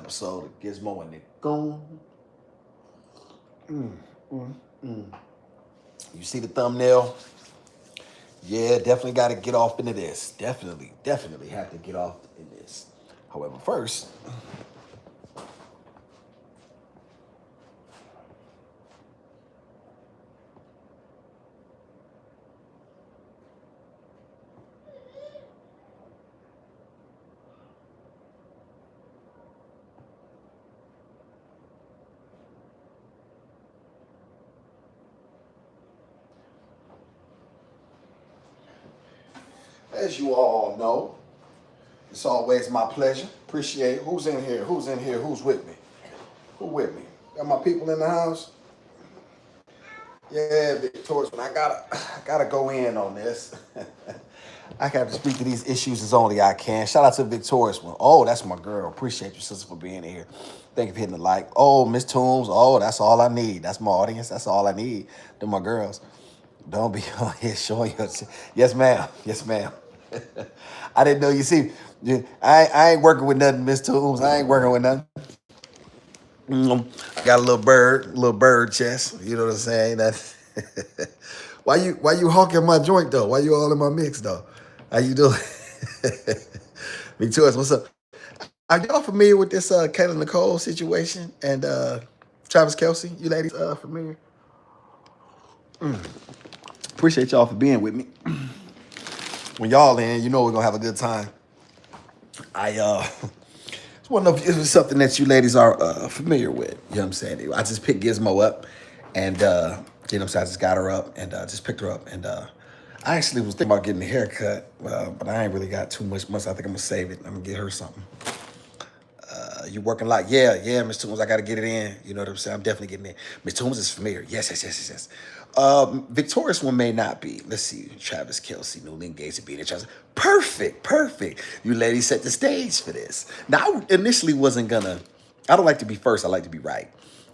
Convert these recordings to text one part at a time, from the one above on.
episode of Gizmo and the Goon. Mm, mm, mm. You see the thumbnail? Yeah, definitely got to get off into this. Definitely have to get off in this. However, first, as you all know, it's always my pleasure. Appreciate who's in here, who's in here, who's with me, who with me. Got my people in the house. Yeah, Victorious, I gotta go in on this. I have to speak to these issues as only I can. Shout out to Victorious one. Oh, that's my girl. Appreciate you, sister, for being here. Thank you for hitting the like. Oh, Miss Toombs. Oh, that's all I need. That's my audience. That's all I need. They're my girls. Don't be on here showing your. Yes, ma'am. Yes, ma'am. I didn't know. You see, I ain't working with nothing, Miss Toombs. I ain't working with nothing. Got a little bird chest. You know what I'm saying? That's why you hawking my joint though? Why you all in my mix though? How you doing? Victorious, what's up? Are y'all familiar with this Kayla Nicole situation and Travis Kelsey? You ladies familiar? Appreciate y'all for being with me. When y'all in, you know we're gonna have a good time. I it's one of it's something that you ladies are familiar with. You know what I'm saying? I just picked Gizmo up and you know what I'm saying, I just got her up and just picked her up and I actually was thinking about getting a haircut, but I ain't really got too much. I think I'm gonna save it. I'm gonna get her something. You working a lot? Yeah, Miss Toombs, I gotta get it in. You know what I'm saying? I'm definitely getting it. Miss Toombs is familiar. Yes. Victorious one may not be. Let's see. Travis Kelsey, newly engaged to be in Travis. Perfect. You ladies set the stage for this. Now, I initially wasn't gonna. I don't like to be first. I like to be right.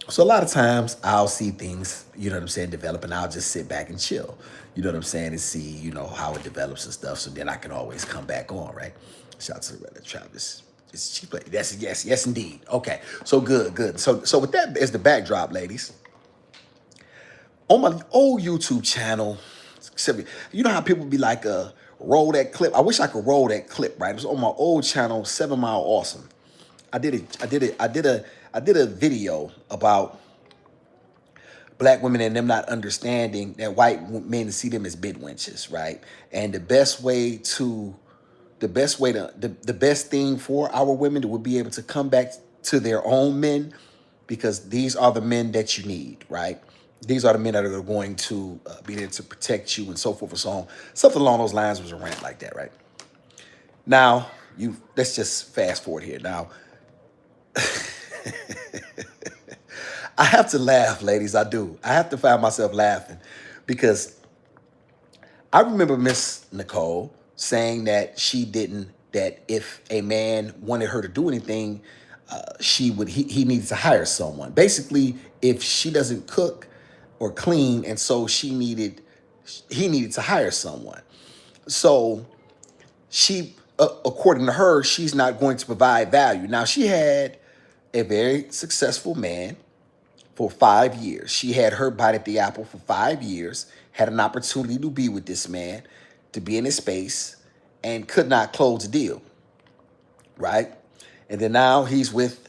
So a lot of times I'll see things, you know what I'm saying, develop, and I'll just sit back and chill. You know what I'm saying, and see, how it develops and stuff. So then I can always come back on, right? Shout out to the Travis. Is she play? That's yes, indeed. Okay, so good. So with that as the backdrop, ladies, on my old YouTube channel, you know how people be like, roll that clip. I wish I could roll that clip, right? It was on my old channel, 7 Mile Awesome. I did a video about black women and them not understanding that white men see them as bid wenches, right? And the best thing for our women would be able to come back to their own men, because these are the men that you need, right? These are the men that are going to be there to protect you and so forth and so on. Something along those lines was a rant like that, right? Now, let's just fast forward here. Now, I have to laugh, ladies. I do. I have to find myself laughing because I remember Miss Nicole saying that if a man wanted her to do anything, he needs to hire someone. Basically, if she doesn't cook or clean, and so he needed to hire someone. So according to her, she's not going to provide value. Now, she had a very successful man for 5 years. She had her bite at the apple for 5 years, had an opportunity to be with this man, to be in his space, and could not close the deal, right? And then now he's with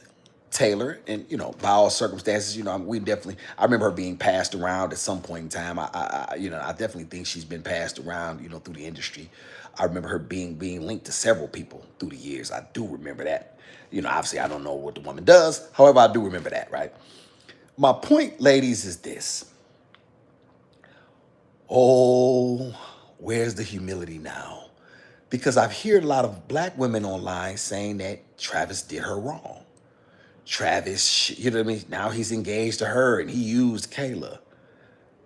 Taylor, and by all circumstances, I remember her being passed around at some point in time. I definitely think she's been passed around, through the industry. I remember her being linked to several people through the years. I do remember that. Obviously I don't know what the woman does. However, I do remember that, right? My point, ladies, is this. Oh, where's the humility now? Because I've heard a lot of black women online saying that Travis did her wrong. Travis, you know what I mean? Now he's engaged to her and he used Kayla.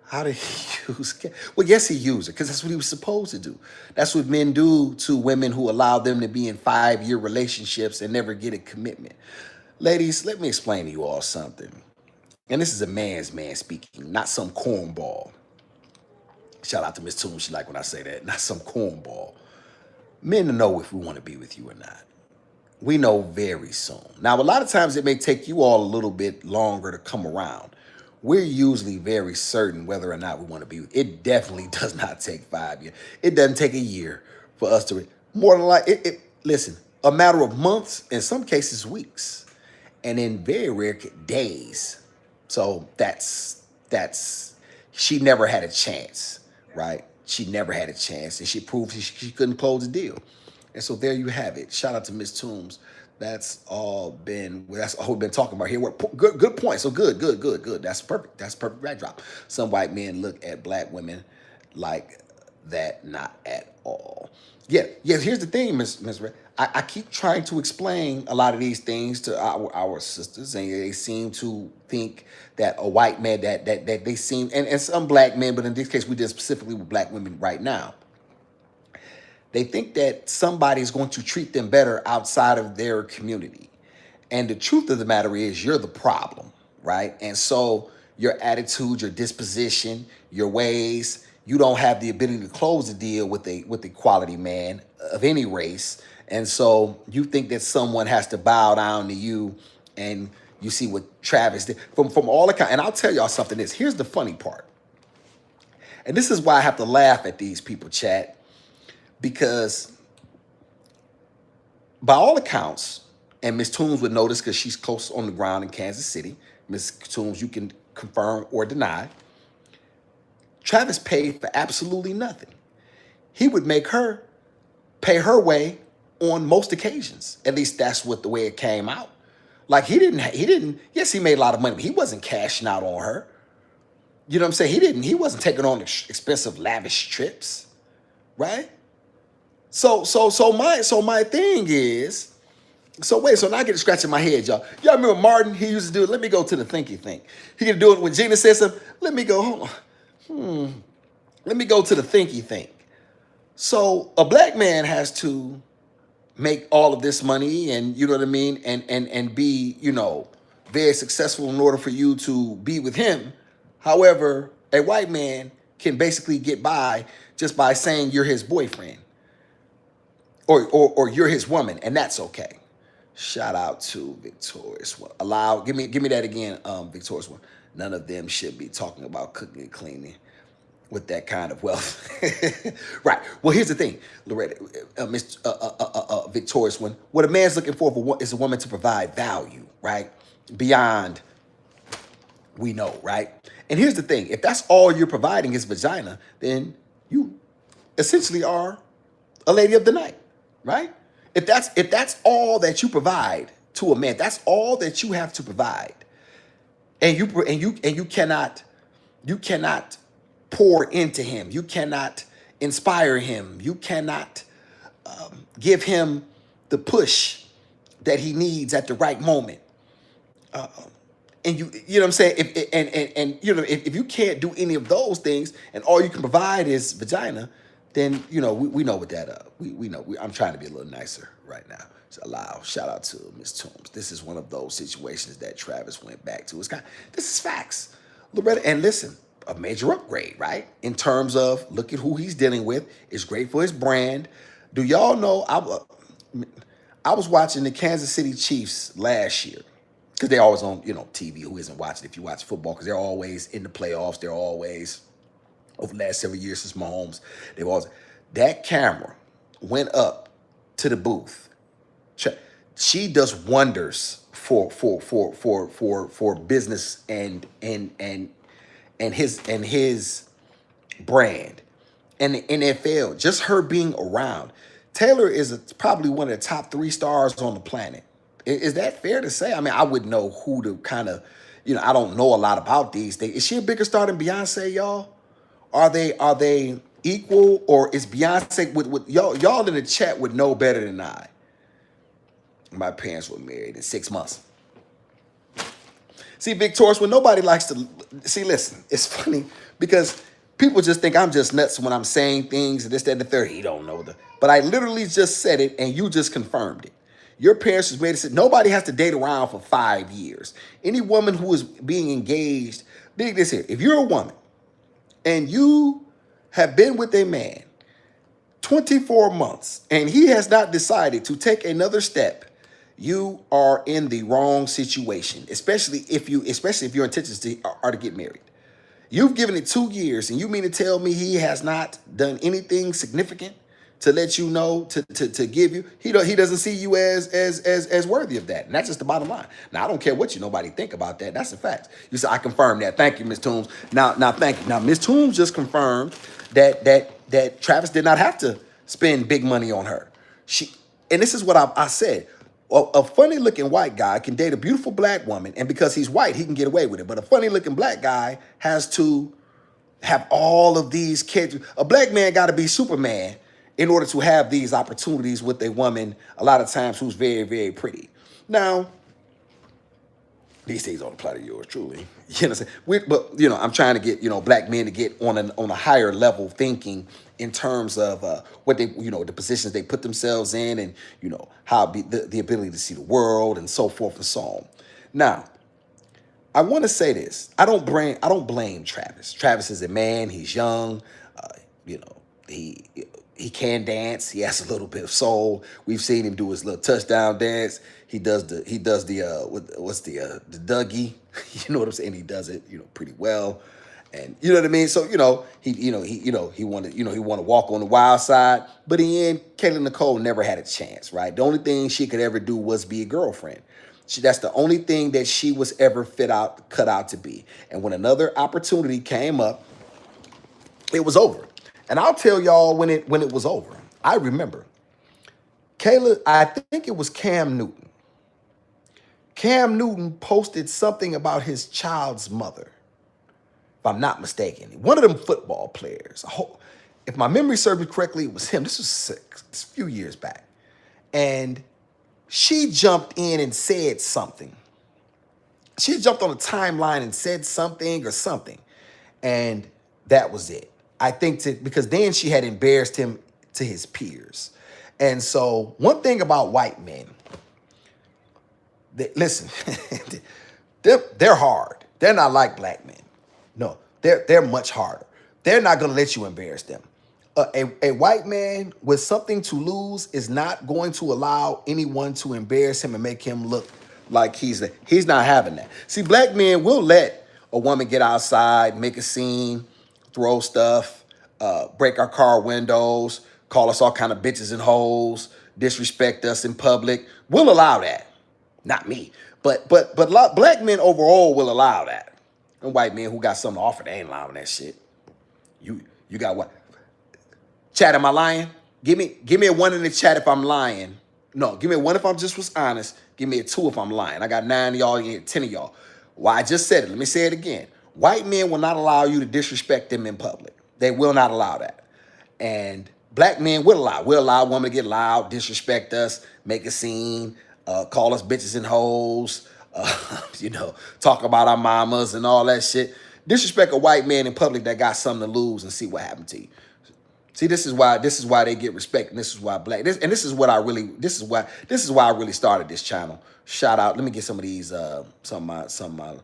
How did he use Kayla? Well, yes, he used her because that's what he was supposed to do. That's what men do to women who allow them to be in 5-year relationships and never get a commitment. Ladies, let me explain to you all something. And this is a man's man speaking, not some cornball. Shout out to Miss Toon. She like when I say that. Not some cornball. Men to know if we want to be with you or not. We know very soon. Now, a lot of times it may take you all a little bit longer to come around. We're usually very certain whether or not we want to be. It definitely does not take 5 years. It doesn't take a year for us to. More than like listen, a matter of months, in some cases weeks, and in very rare days. So that's she never had a chance, right? She never had a chance, and she proved she couldn't close the deal. And so there you have it. Shout out to Miss Toombs. That's all we've been talking about here. Good point. So good. That's perfect. That's perfect backdrop. Some white men look at black women like that, not at all. Yeah. Here's the thing, Miss Ray. I keep trying to explain a lot of these things to our sisters, and they seem to think that a white man that they seem and some black men, but in this case we did specifically with black women right now. They think that somebody's going to treat them better outside of their community. And the truth of the matter is you're the problem, right? And so your attitude, your disposition, your ways, you don't have the ability to close the deal with a quality man of any race. And so you think that someone has to bow down to you, and you see what Travis did from all accounts. And I'll tell y'all something. Here's the funny part. And this is why I have to laugh at these people, chat. Because by all accounts, and Miss Toombs would notice because she's close on the ground in Kansas City, Miss Toombs, you can confirm or deny, Travis paid for absolutely nothing. He would make her pay her way on most occasions. At least that's what the way it came out. Like he didn't, yes, he made a lot of money, but he wasn't cashing out on her. You know what I'm saying? He wasn't taking on expensive, lavish trips, right? So my thing is, so now I get to scratching my head, y'all. Y'all remember Martin? He used to do it. Let me go to the thinky think. He could do it when Gina said something. Let me go. Hold on. Let me go to the thinky think. So a black man has to make all of this money, and you know what I mean, and be very successful in order for you to be with him. However, a white man can basically get by just by saying you're his boyfriend. Or you're his woman, and that's okay. Shout out to Victorious One. Give me that again, Victorious One. None of them should be talking about cooking and cleaning with that kind of wealth. Right. Well, here's the thing, Loretta, Victorious One. What a man's looking for is a woman to provide value, right? Beyond we know, right? And here's the thing. If that's all you're providing is vagina, then you essentially are a lady of the night. Right? If that's all that you provide to a man, that's all that you have to provide, and you cannot pour into him, you cannot inspire him, you cannot give him the push that he needs at the right moment, and you know what I'm saying. If you can't do any of those things, and all you can provide is vagina, then we know what that we know. I'm trying to be a little nicer right now. So shout out to Miss Toombs. This is one of those situations that Travis went back to. This is facts, Loretta. And listen, a major upgrade, right? In terms of look at who he's dealing with. It's great for his brand. Do y'all know? I was watching the Kansas City Chiefs last year because they're always on TV. Who isn't watching if you watch football? Because they're always in the playoffs. They're always. Over the last several years since Mahomes, that camera went up to the booth. She does wonders for business and his brand and the NFL. Just her being around. Taylor is probably one of the top 3 stars on the planet. Is that fair to say? I mean, I wouldn't know who to kind of, I don't know a lot about these things. Is she a bigger star than Beyonce, y'all? Are they equal, or is Beyonce with y'all in the chat would know better than I? My parents were married in 6 months. See, Victorious, when nobody likes to see, listen, it's funny because people just think I'm just nuts when I'm saying things and this, that, and the third. He don't know but I literally just said it and you just confirmed it. Your parents just made it say nobody has to date around for 5 years. Any woman who is being engaged, dig this here. If you're a woman and you have been with a man 24 months and he has not decided to take another step you are in the wrong situation, especially if your intentions are to get married. You've given it 2 years, and you mean to tell me he has not done anything significant to let you know, to give you? He doesn't see you as worthy of that, and that's just the bottom line. Now, I don't care what nobody think about that. That's a fact. You said I confirm that. Thank you, Miss Toombs. Now, thank you. Now, Miss Toombs just confirmed that Travis did not have to spend big money on her. And this is what I said. A funny looking white guy can date a beautiful black woman, and because he's white, he can get away with it. But a funny looking black guy has to have all of these kids. A black man got to be Superman in order to have these opportunities with a woman, a lot of times, who's very, very pretty. Now, these things don't apply to yours, truly. You know what I'm saying? But, I'm trying to get, black men to get on a higher level thinking in terms of what they, the positions they put themselves in, and, how the ability to see the world, and so forth and so on. Now, I want to say this. I don't blame Travis. Travis is a man. He's young. He can dance. He has a little bit of soul. We've seen him do his little touchdown dance. He does the Dougie. You know what I'm saying? He does it, pretty well. And you know what I mean? So, he wanted to walk on the wild side. But in the end, Kayla Nicole never had a chance, right? The only thing she could ever do was be a girlfriend. That's the only thing that she was ever cut out to be. And when another opportunity came up, it was over. And I'll tell y'all when it was over. I remember Kayla, I think it was Cam Newton. Cam Newton posted something about his child's mother, if I'm not mistaken. One of them football players. If my memory serves me correctly, it was him. This was a few years back. And she jumped in and said something. She jumped on the timeline and said something or something. And that was it. I think because then she had embarrassed him to his peers. And so one thing about white men, listen, they're hard. They're not like black men. No, they're much harder. They're not going to let you embarrass them. A white man with something to lose is not going to allow anyone to embarrass him and make him look like he's not having that. See, black men will let a woman get outside, make a scene, throw stuff, break our car windows, call us all kind of bitches and hoes, disrespect us in public. We'll allow that. Not me. But black men overall will allow that. And white men who got something to offer, they ain't allowing that shit. You got what? Chat, am I lying? Give me a 1 in the chat if I'm lying. No, give me a 1 if I'm just was honest. Give me a 2 if I'm lying. I got 9 of y'all, you get 10 of y'all. Well, I just said it. Let me say it again. White men will not allow you to disrespect them in public. They will not allow that. And black men will allow. We'll allow a woman to get loud, disrespect us, make a scene, call us bitches and hoes, talk about our mamas and all that shit. Disrespect a white man in public that got something to lose and see what happened to you. See, this is why they get respect, and this is why this is why I really started this channel. Shout out. Let me get some of these some of my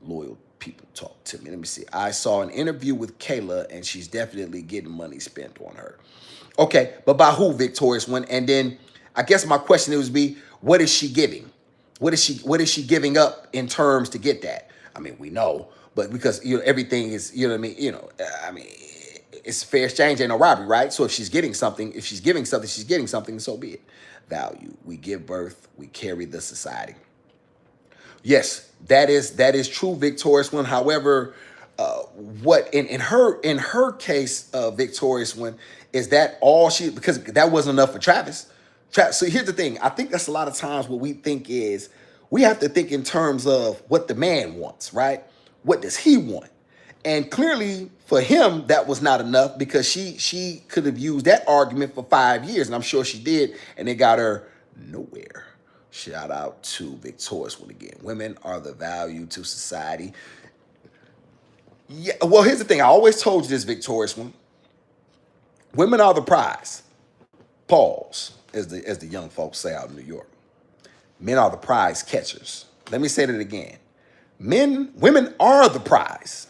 loyal people talk to me. Let me see. I saw an interview with Kayla, and she's definitely getting money spent on her. Okay, but by who, Victorious One? And then I guess my question would be, what is she giving? What is she giving up in terms to get that? I mean, we know, but because everything is, I mean, it's fair exchange, ain't no robbery, right? So if she's giving something, she's giving something, so be it. Value. We give birth, we carry the society. Yes, that is true, Victorious One. However, what in her case, Victorious One, is that all she, because that wasn't enough for Travis. So here's the thing. I think that's a lot of times what we think is we have to think in terms of what the man wants, right? What does he want? And clearly for him, that was not enough, because she could have used that argument for 5 years, and I'm sure she did, and it got her nowhere. Shout out to Victorious One again. Women are the value to society. Yeah, well, here's the thing. I always told you this, Victorious One. Women are the prize. Pause, as the young folks say out in New York. Men are the prize catchers. Let me say that again. Women are the prize.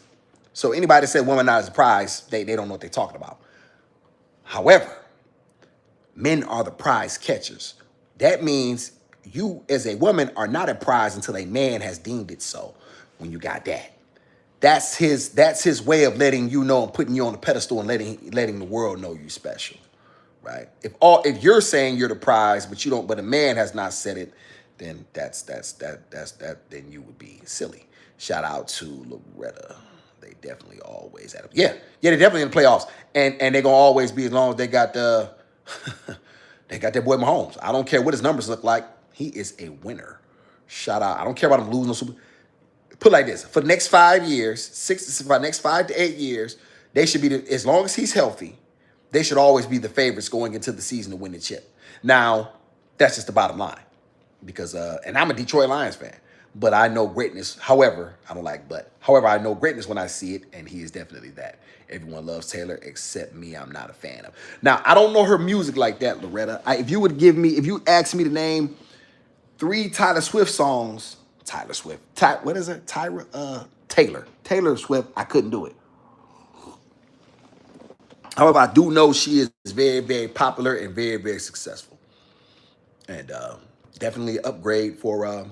So anybody that said women not as a prize, they don't know what they're talking about. However, men are the prize catchers. That means you as a woman are not a prize until a man has deemed it so. When you got that, that's his way of letting you know and putting you on the pedestal and letting the world know you special, right? If you're saying you're the prize, but you don't, but a man has not said it, then then you would be silly. Shout out to Loretta. They definitely always had yeah, they definitely in the playoffs, and they're gonna always be as long as they got the they got their boy Mahomes. I don't care what his numbers look like. He is a winner. Shout out. I don't care about him losing no Super. Put it like this: for the next 5 years, for the next 5 to 8 years, they should be as long as he's healthy. They should always be the favorites going into the season to win the chip. Now, that's just the bottom line, because and I'm a Detroit Lions fan, but I know greatness. However, I don't like but. However, I know greatness when I see it, and he is definitely that. Everyone loves Taylor except me. I'm not a fan of. Now, I don't know her music like that, Loretta. If you ask me to name 3 Tyler Swift songs, Tyler Swift, what is it? Taylor Swift. I couldn't do it. However, I do know she is very, very popular and very, very successful, and definitely an upgrade for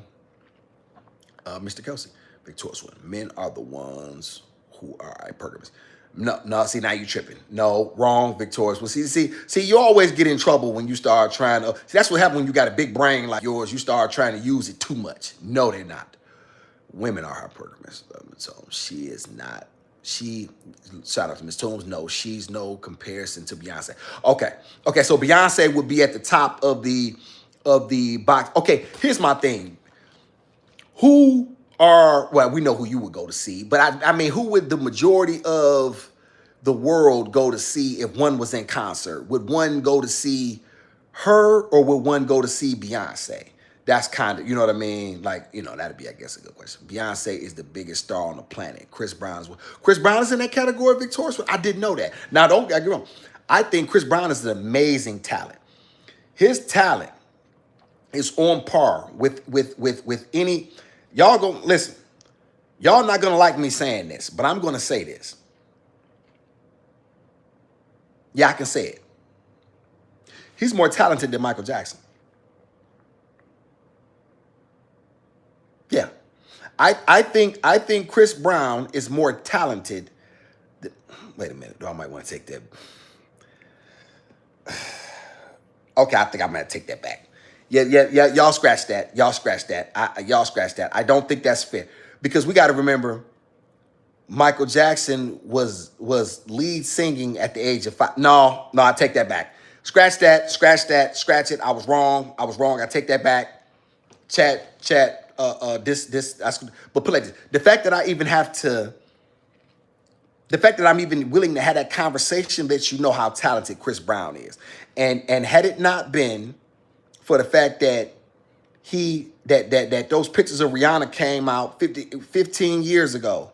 Mr. Kelsey. Victorious one. Men are the ones who are hypergamous. No, see, now you tripping. No, wrong, Victorious. Well, see, you always get in trouble when you start trying to. See, that's what happens when you got a big brain like yours. You start trying to use it too much. No, they're not. Women are hypergamous. So she is not. Shout out to Miss Toombs. No, she's no comparison to Beyonce. Okay. So Beyonce would be at the top of the box. Okay, here's my thing. Well, we know who you would go to see, but I mean, who would the majority of the world go to see if one was in concert? Would one go to see her, or would one go to see Beyonce? That's kind of, you know what I mean? Like, that'd be, I guess, a good question. Beyonce is the biggest star on the planet. Chris Brown is in that category, Victorious. I didn't know that. Now, don't get me wrong. I think Chris Brown is an amazing talent. His talent is on par with any. Y'all go listen. Y'all not gonna like me saying this, but I'm gonna say this. Yeah, I can say it. He's more talented than Michael Jackson. Yeah. I think Chris Brown is more talented. Wait a minute. I might want to take that. Okay, I think I'm gonna take that back. Yeah. Y'all scratch that. Y'all scratch that. Y'all scratch that. I don't think that's fair, because we got to remember, Michael Jackson was lead singing at the age of 5. No, I take that back. Scratch that. Scratch it. I was wrong. I take that back. Chat. But put like this. The fact that I'm even willing to have that conversation lets you know how talented Chris Brown is. And had it not been for the fact that those pictures of Rihanna came out 15 years ago,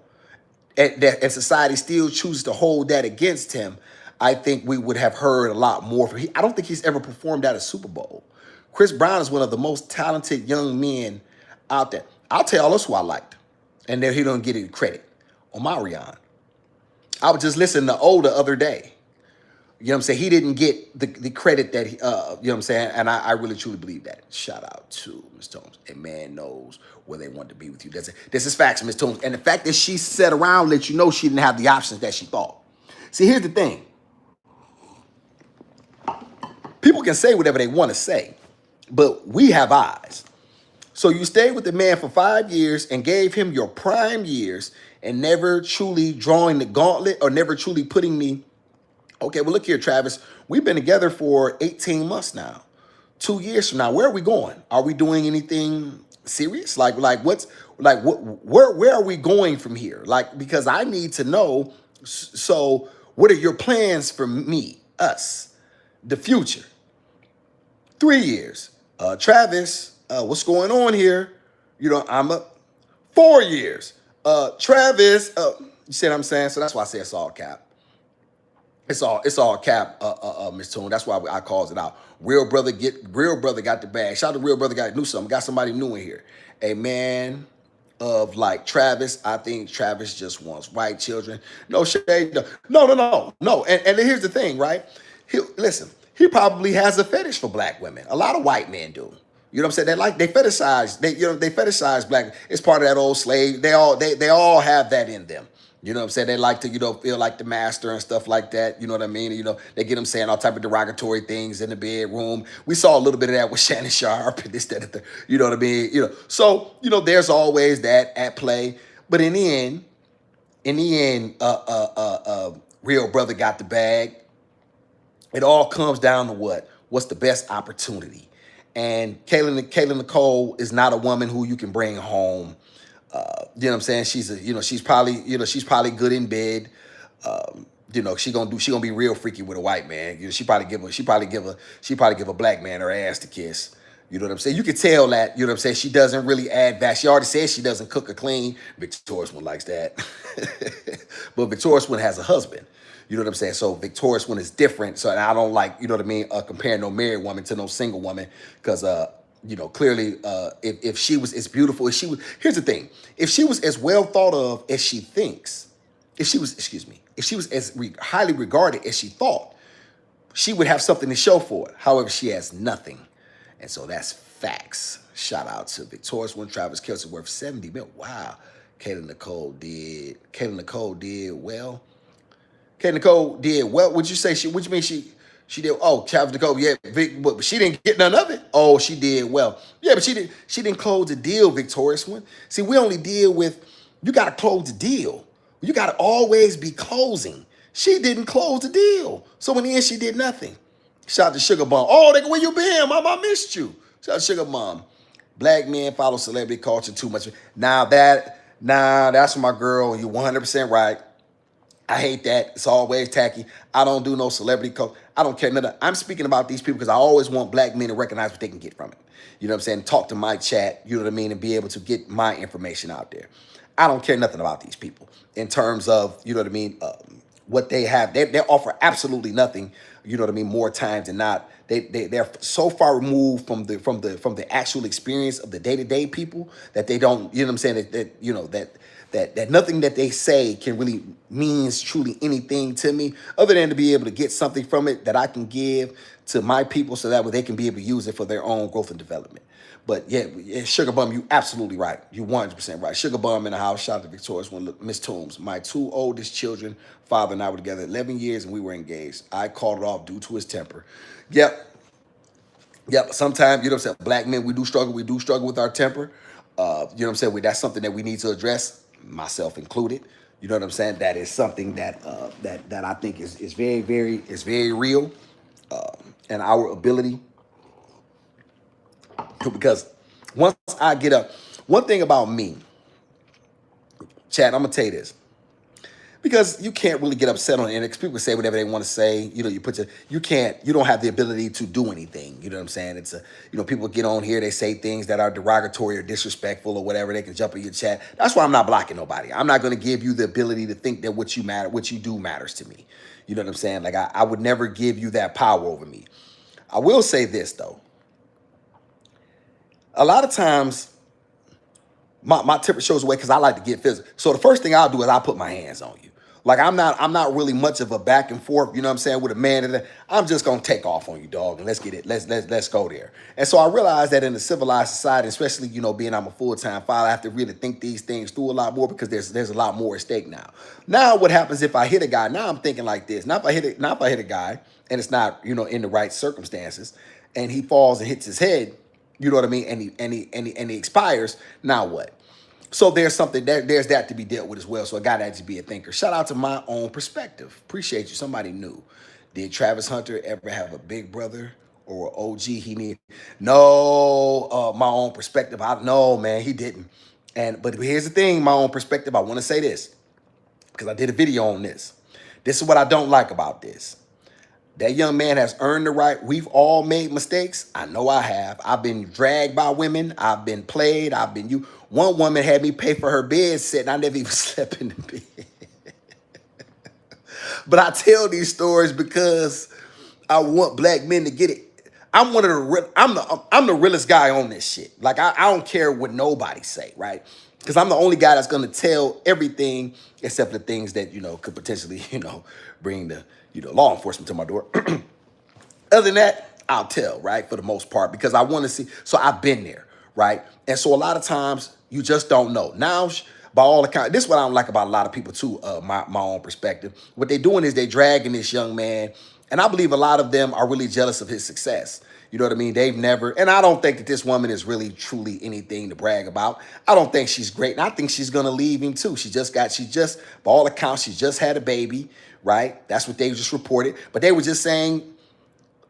and society still chooses to hold that against him, I think we would have heard a lot more from him. I don't think he's ever performed at a Super Bowl. Chris Brown is one of the most talented young men out there. I'll tell y'all who I liked, and then he don't get any credit. Omarion. I was just listening to O the other day. You know what I'm saying? He didn't get the credit that he, you know what I'm saying? And I really truly believe that. Shout out to Ms. Toombs. A man knows where they want to be with you. This is facts, Ms. Toombs. And the fact that she sat around let you know she didn't have the options that she thought. See, here's the thing. People can say whatever they want to say, but we have eyes. So you stayed with the man for 5 years and gave him your prime years and never truly drawing the gauntlet, or never truly putting me. Okay, well, look here, Travis. We've been together for 18 months now. 2 years from now, where are we going? Are we doing anything serious? Where are we going from here? Because I need to know. So what are your plans for me, us, the future? 3 years. Travis, what's going on here? I'm up 4 years. Travis, you see what I'm saying? So that's why I say it's all cap. It's all cap, Miss Toon. That's why I calls it out. Real brother got the bag. Shout out to Real Brother got something. Got somebody new in here. A man of like Travis. I think Travis just wants white children. No shade. No. And here's the thing, right? He probably has a fetish for black women. A lot of white men do. You know what I'm saying? They fetishize, they fetishize black. It's part of that old slave. They all have that in them. You know what I'm saying? They like to, feel like the master and stuff like that. You know what I mean? They get them saying all type of derogatory things in the bedroom. We saw a little bit of that with Shannon Sharp and this, that, and the, you know what I mean? So, there's always that at play. But in the end, real brother got the bag. It all comes down to what? What's the best opportunity? And Kayla Nicole is not a woman who you can bring home. You know what I'm saying? She's probably good in bed. She gonna be real freaky with a white man. She probably give a black man her ass to kiss. You know what I'm saying? You can tell that, you know what I'm saying? She doesn't really add value. She already said she doesn't cook or clean. Victoria's one likes that. But Victoria's one has a husband. You know what I'm saying? So Victoria's one is different. So I don't like, you know what I mean, comparing no married woman to no single woman. Because clearly, if she was as beautiful as she was, here's the thing. If she was as well thought of as she thinks, if she was as highly regarded as she thought, she would have something to show for it. However, she has nothing. And so that's facts. Shout out to Victoria's one, Travis Kelce worth 70 mil. Wow. Kayla Nicole did well. Kayla Nicole did well. Would you say what you mean she did? Oh, Travis Nicole, yeah, Vic, but she didn't get none of it. Oh, she did well. Yeah, but she didn't close the deal, Victorious one. See, we only deal with, you gotta close the deal. You gotta always be closing. She didn't close the deal. So in the end, she did nothing. Shout out to Sugar Bomb. Oh, where you been, Mom? I missed you. Shout out to Sugar Mom. Black men follow celebrity culture too much. That's my girl. You're 100% right. I hate that. It's always tacky. I don't do no celebrity culture. I don't care nothing. I'm speaking about these people because I always want black men to recognize what they can get from it. You know what I'm saying? Talk to my chat, you know what I mean, and be able to get my information out there. I don't care nothing about these people in terms of, you know what I mean, what they have. They offer absolutely nothing, you know what I mean, more times than not. They're so far removed from the actual experience of the day-to-day people that they don't, you know what I'm saying, that nothing that they say can really means truly anything to me other than to be able to get something from it that I can give to my people so that way they can be able to use it for their own growth and development. But yeah, Sugar Bum, you absolutely right. You 100% right. Sugar Bum in the house. Shout out to Victoria's one. Miss Toombs. My two oldest children, father and I were together 11 years and we were engaged. I called it off due to his temper. Yep. Sometimes, you know what I'm saying, black men, we do struggle with our temper. You know what I'm saying? That's something that we need to address, myself included. You know what I'm saying? That is something that that I think is very real. And our ability, because once I get up, one thing about me, Chad, I'm gonna tell you this. Because you can't really get upset on the internet. People say whatever they want to say. You know, you don't have the ability to do anything. You know what I'm saying? People get on here, they say things that are derogatory or disrespectful or whatever. They can jump in your chat. That's why I'm not blocking nobody. I'm not going to give you the ability to think that what you do matters to me. You know what I'm saying? Like I would never give you that power over me. I will say this though. A lot of times, my temper shows away because I like to get physical. So the first thing I'll do is I'll put my hands on you. Like I'm not really much of a back and forth, you know what I'm saying, with a man. I'm just gonna take off on you, dog, and let's get it. Let's go there. And so I realized that in a civilized society, especially, being I'm a full-time father, I have to really think these things through a lot more because there's a lot more at stake now. Now what happens if I hit a guy? Now I'm thinking like this. Now if I hit a guy and it's not, in the right circumstances and he falls and hits his head, you know what I mean, and he expires, now what? So there's something there's that to be dealt with as well. So I got to actually be a thinker. Shout out to my own perspective. Appreciate you. Somebody new. Did Travis Hunter ever have a big brother or an OG he need? No, my own perspective. No, man, he didn't. But here's the thing, my own perspective. I want to say this because I did a video on this. This is what I don't like about this. That young man has earned the right. We've all made mistakes. I know I have. I've been dragged by women. I've been played. One woman had me pay for her bed set, and I never even slept in the bed. But I tell these stories because I want black men to get it. I'm the realest guy on this shit. Like I don't care what nobody say, right? Because I'm the only guy that's gonna tell everything except the things that could potentially bring the law enforcement to my door. Other than that, I'll tell, right? For the most part, because I want to see. So I've been there, right? And so a lot of times you just don't know. Now, by all accounts, this is what I don't like about a lot of people too, my own perspective. What they're doing is they're dragging this young man, and I believe a lot of them are really jealous of his success. You know what I mean? They've never, and I don't think that this woman is really truly anything to brag about. I don't think she's great, and I think she's gonna leave him too. She just, by all accounts, she just had a baby, right? That's what they just reported. But they were just saying,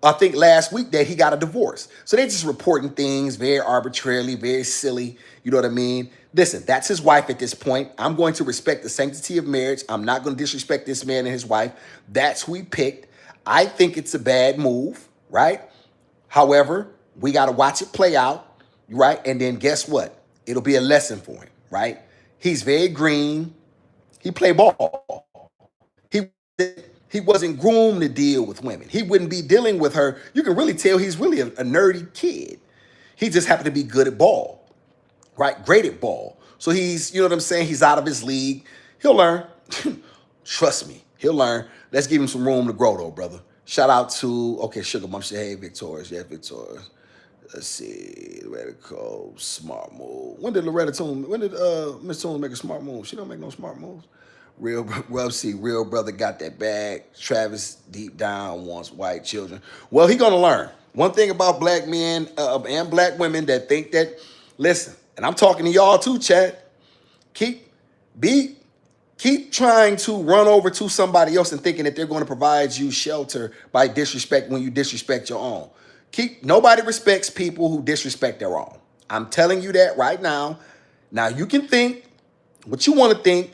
I think last week, that he got a divorce. So they're just reporting things very arbitrarily, very silly. You know what I mean? Listen, that's his wife at this point. I'm going to respect the sanctity of marriage. I'm not going to disrespect this man and his wife. That's who he picked. I think it's a bad move, right? However, we got to watch it play out, right? And then guess what? It'll be a lesson for him, right? He's very green. He play ball. He he wasn't groomed to deal with women. He wouldn't be dealing with her. You can really tell he's really a nerdy kid. He just happened to be good at ball, right? Great at ball. So he's, you know what I'm saying? He's out of his league. He'll learn. Trust me, he'll learn. Let's give him some room to grow, though, brother. Shout out to, okay, Sugar Mom said, hey, Victorious. Yeah, Victorious. Let's see, Loretta Cole, smart move. When did Miss Toon make a smart move? She don't make no smart moves. Real brother got that bag. Travis deep down wants white children. Well, he gonna learn. One thing about black men and black women that think that, listen, and I'm talking to y'all too, Chad. Keep trying to run over to somebody else and thinking that they're going to provide you shelter by disrespect when you disrespect your own. Nobody respects people who disrespect their own. I'm telling you that right now. Now you can think what you want to think.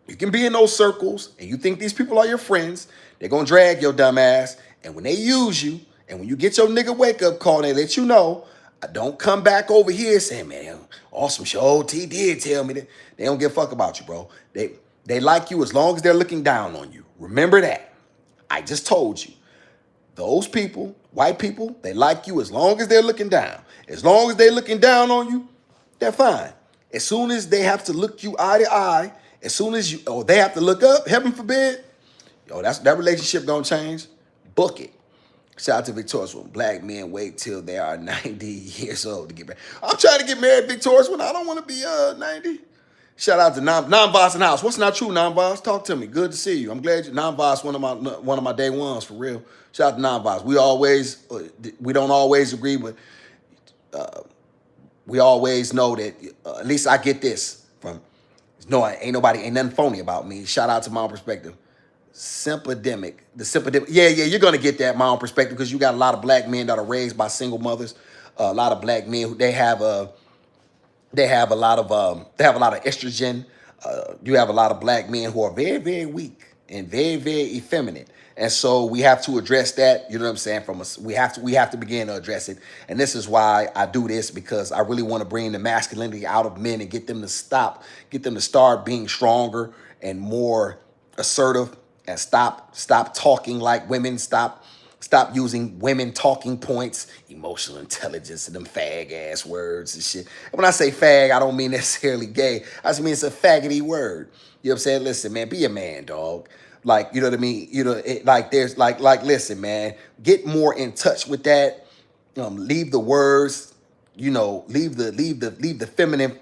You can be in those circles and you think these people are your friends. They're going to drag your dumb ass. And when they use you, and when you get your nigga wake up call, they let you know, don't come back over here saying, man, awesome show. T did tell me that. They don't give a fuck about you, bro. They like you as long as they're looking down on you. Remember that. I just told you. Those people, white people, they like you as long as they're looking down. As long as they're looking down on you, they're fine. As soon as they have to look you eye to eye, as soon as they have to look up, heaven forbid, that relationship gonna change. Book it. Shout out to Victorious One. Black men wait till they are 90 years old to get married. I'm trying to get married, Victorious One. I don't want to be 90. Shout out to Non-Voss in the house. What's not true, Non-Voss? Talk to me. Good to see you. I'm glad you Non-Voss, one of my day ones for real. Shout out to Non-Voss. We don't always agree, but we always know that at least I get this from. No, ain't nothing phony about me. Shout out to my own perspective. Sympedemic. The sympedemic. Yeah, you're gonna get that my own perspective because you got a lot of black men that are raised by single mothers. A lot of black men who they have a lot of estrogen. You have a lot of black men who are very, very weak and very, very effeminate. And so we have to address that. You know what I'm saying? We have to begin to address it. And this is why I do this, because I really want to bring the masculinity out of men and get them to start being stronger and more assertive, and stop talking like women. Stop using women talking points, emotional intelligence, and them fag ass words and shit. And when I say fag, I don't mean necessarily gay. I just mean it's a faggoty word. You know what I'm saying? Listen, man, be a man, dog. Like, you know what I mean? You know, listen, man, get more in touch with that. Leave the words, leave the feminine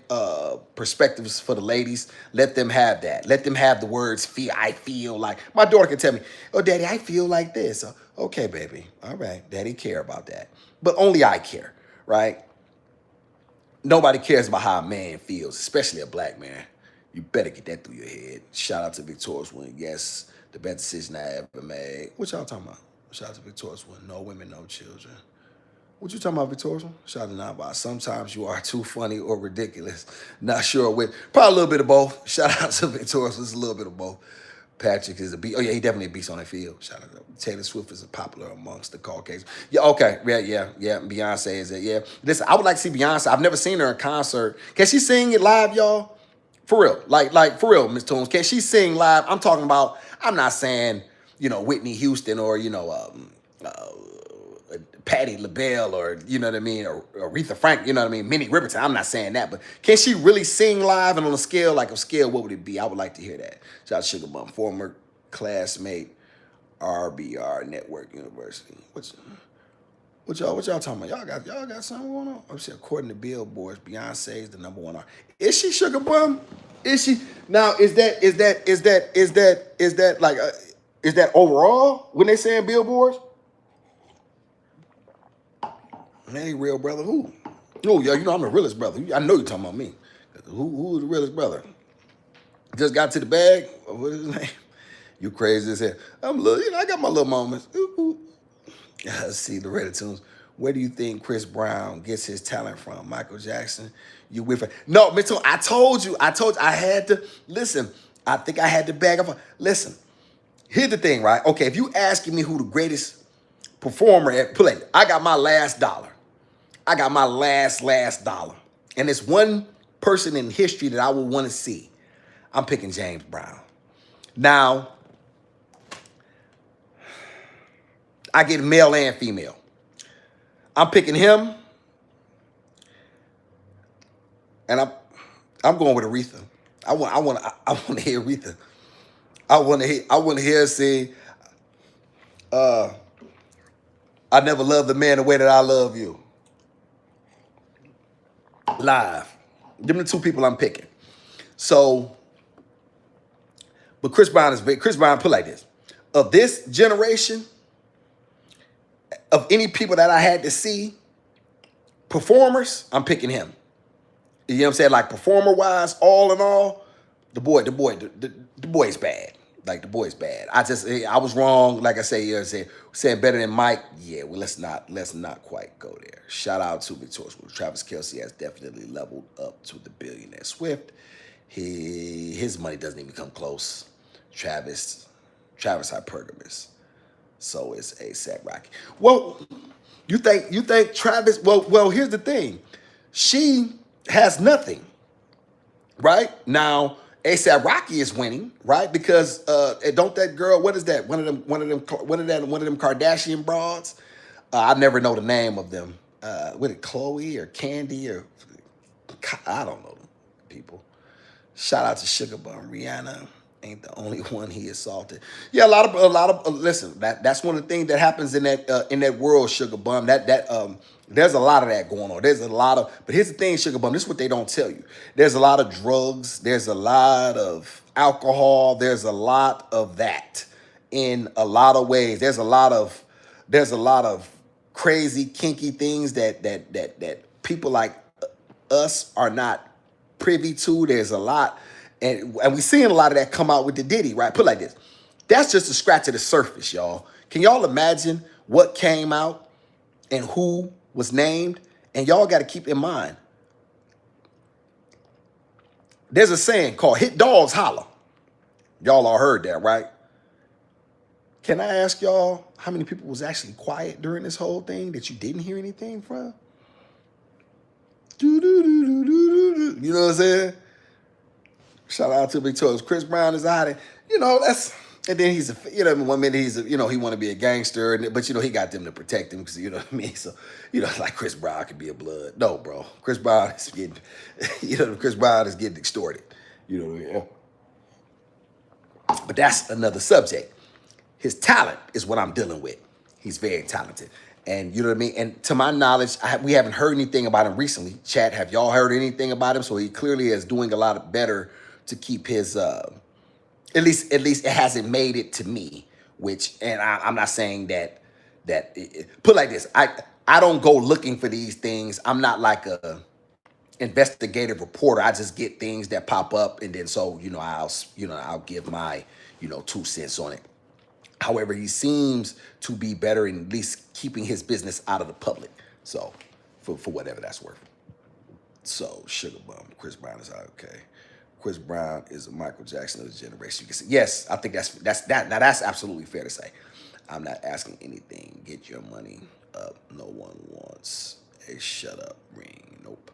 perspectives for the ladies. Let them have that. Let them have the words I feel like. My daughter can tell me, oh, daddy, I feel like this. Okay, baby. All right. Daddy care about that. But only I care, right? Nobody cares about how a man feels, especially a black man. You better get that through your head. Shout out to Victorious One. Yes, the best decision I ever made. What y'all talking about? Shout out to Victorious One. No women, no children. What you talking about, Victorious One? Shout out to Nava. Sometimes you are too funny or ridiculous. Not sure which. Probably a little bit of both. Shout out to Victorious One. It's a little bit of both. Patrick is a beast. Oh, yeah, he definitely a beast on that field. Shout out to Taylor Swift is popular amongst the Caucasians. Yeah, okay. Yeah. Beyonce is it. Yeah. Listen, I would like to see Beyonce. I've never seen her in concert. Can she sing it live, y'all? For real. Like for real, Miss Toombs. Can she sing live? I'm talking about, I'm not saying, Whitney Houston or, Patti LaBelle or, you know what I mean, or Aretha Frank, you know what I mean, Minnie Riperton. I'm not saying that, but can she really sing live? And on a scale, what would it be? I would like to hear that. Shout out to Sugar Bum, former classmate, RBR Network University. What y'all talking about? Y'all got something going on? I'm saying, according to Billboard, Beyonce is the #1 artist. Is she Sugar Bum? Is she now? Is that overall when they saying Billboards? Hey, real brother, who? Oh, yeah, you know I'm the realest brother. I know you're talking about me. Who's the realest brother? Just got to the bag. What is his name? You crazy as hell. I'm a little, I got my little moments. Ooh, ooh. Let's see the Reddit tunes. Where do you think Chris Brown gets his talent from? Michael Jackson? You with it? No, Mitchell, I told you, I had to, listen, I think I had to bag up. Listen, here's the thing, right? Okay, if you asking me who the greatest performer at play, I got my last dollar. I got my last dollar. And it's one person in history that I would want to see. I'm picking James Brown. Now, I get male and female. I'm picking him, and I'm going with Aretha. I want to hear Aretha. I want to hear her say, I never loved the man the way that I love you. Live. Them the two people I'm picking. So, but Chris Brown put like this. Of this generation, of any people that I had to see, performers, I'm picking him. You know what I'm saying? Like performer-wise, all in all, the boy's bad. Like the boy's bad. I was wrong. Like I say, saying better than Mike. Yeah, well, let's not quite go there. Shout out to Victorious. Travis Kelce has definitely leveled up to the billionaire Swift. His money doesn't even come close. Travis hypergamous. So is ASAP Rocky. Well, you think Travis? Well, here's the thing. She has nothing, right? Now, ASAP Rocky is winning, right? Because don't that girl? What is that? One of them Kardashian broads. I never know the name of them. What it, Chloe or Candy or I don't know them people. Shout out to Sugar Bum Rihanna. Ain't the only one he assaulted. Yeah, a lot of listen, that's one of the things that happens in that world, Sugar Bum. There's a lot of that going on. But here's the thing, Sugar Bum, this is what they don't tell you. There's a lot of drugs, there's a lot of alcohol, there's a lot of that in a lot of ways. There's a lot of crazy, kinky things that people like us are not privy to. There's a lot. And we're seeing a lot of that come out with the Diddy, right? Put it like this. That's just a scratch of the surface, y'all. Can y'all imagine what came out and who was named? And y'all got to keep in mind, there's a saying called hit dogs holler. Y'all all heard that, right? Can I ask y'all how many people was actually quiet during this whole thing that you didn't hear anything from? You know what I'm saying? Shout out to Victorious. Chris Brown is out of, and then he's one minute he want to be a gangster, but he got them to protect him because you know what I mean. So like Chris Brown could be a blood. No, bro, Chris Brown is getting, Chris Brown is getting extorted. You know what I mean? But that's another subject. His talent is what I'm dealing with. He's very talented. And you know what I mean? And to my knowledge, we haven't heard anything about him recently. Chat, have y'all heard anything about him? So he clearly is doing a lot better to keep his, at least it hasn't made it to me, and I'm not saying that put it like this. I don't go looking for these things. I'm not like a investigative reporter. I just get things that pop up, and then I'll give my 2 cents on it. However, he seems to be better in at least keeping his business out of the public. So, for whatever that's worth. So, Sugar Bum, Chris Brown is okay. Chris Brown is a Michael Jackson of the generation. You can say, yes, I think that's that. Now that's absolutely fair to say. I'm not asking anything. Get your money up. No one wants a shut up ring. Nope.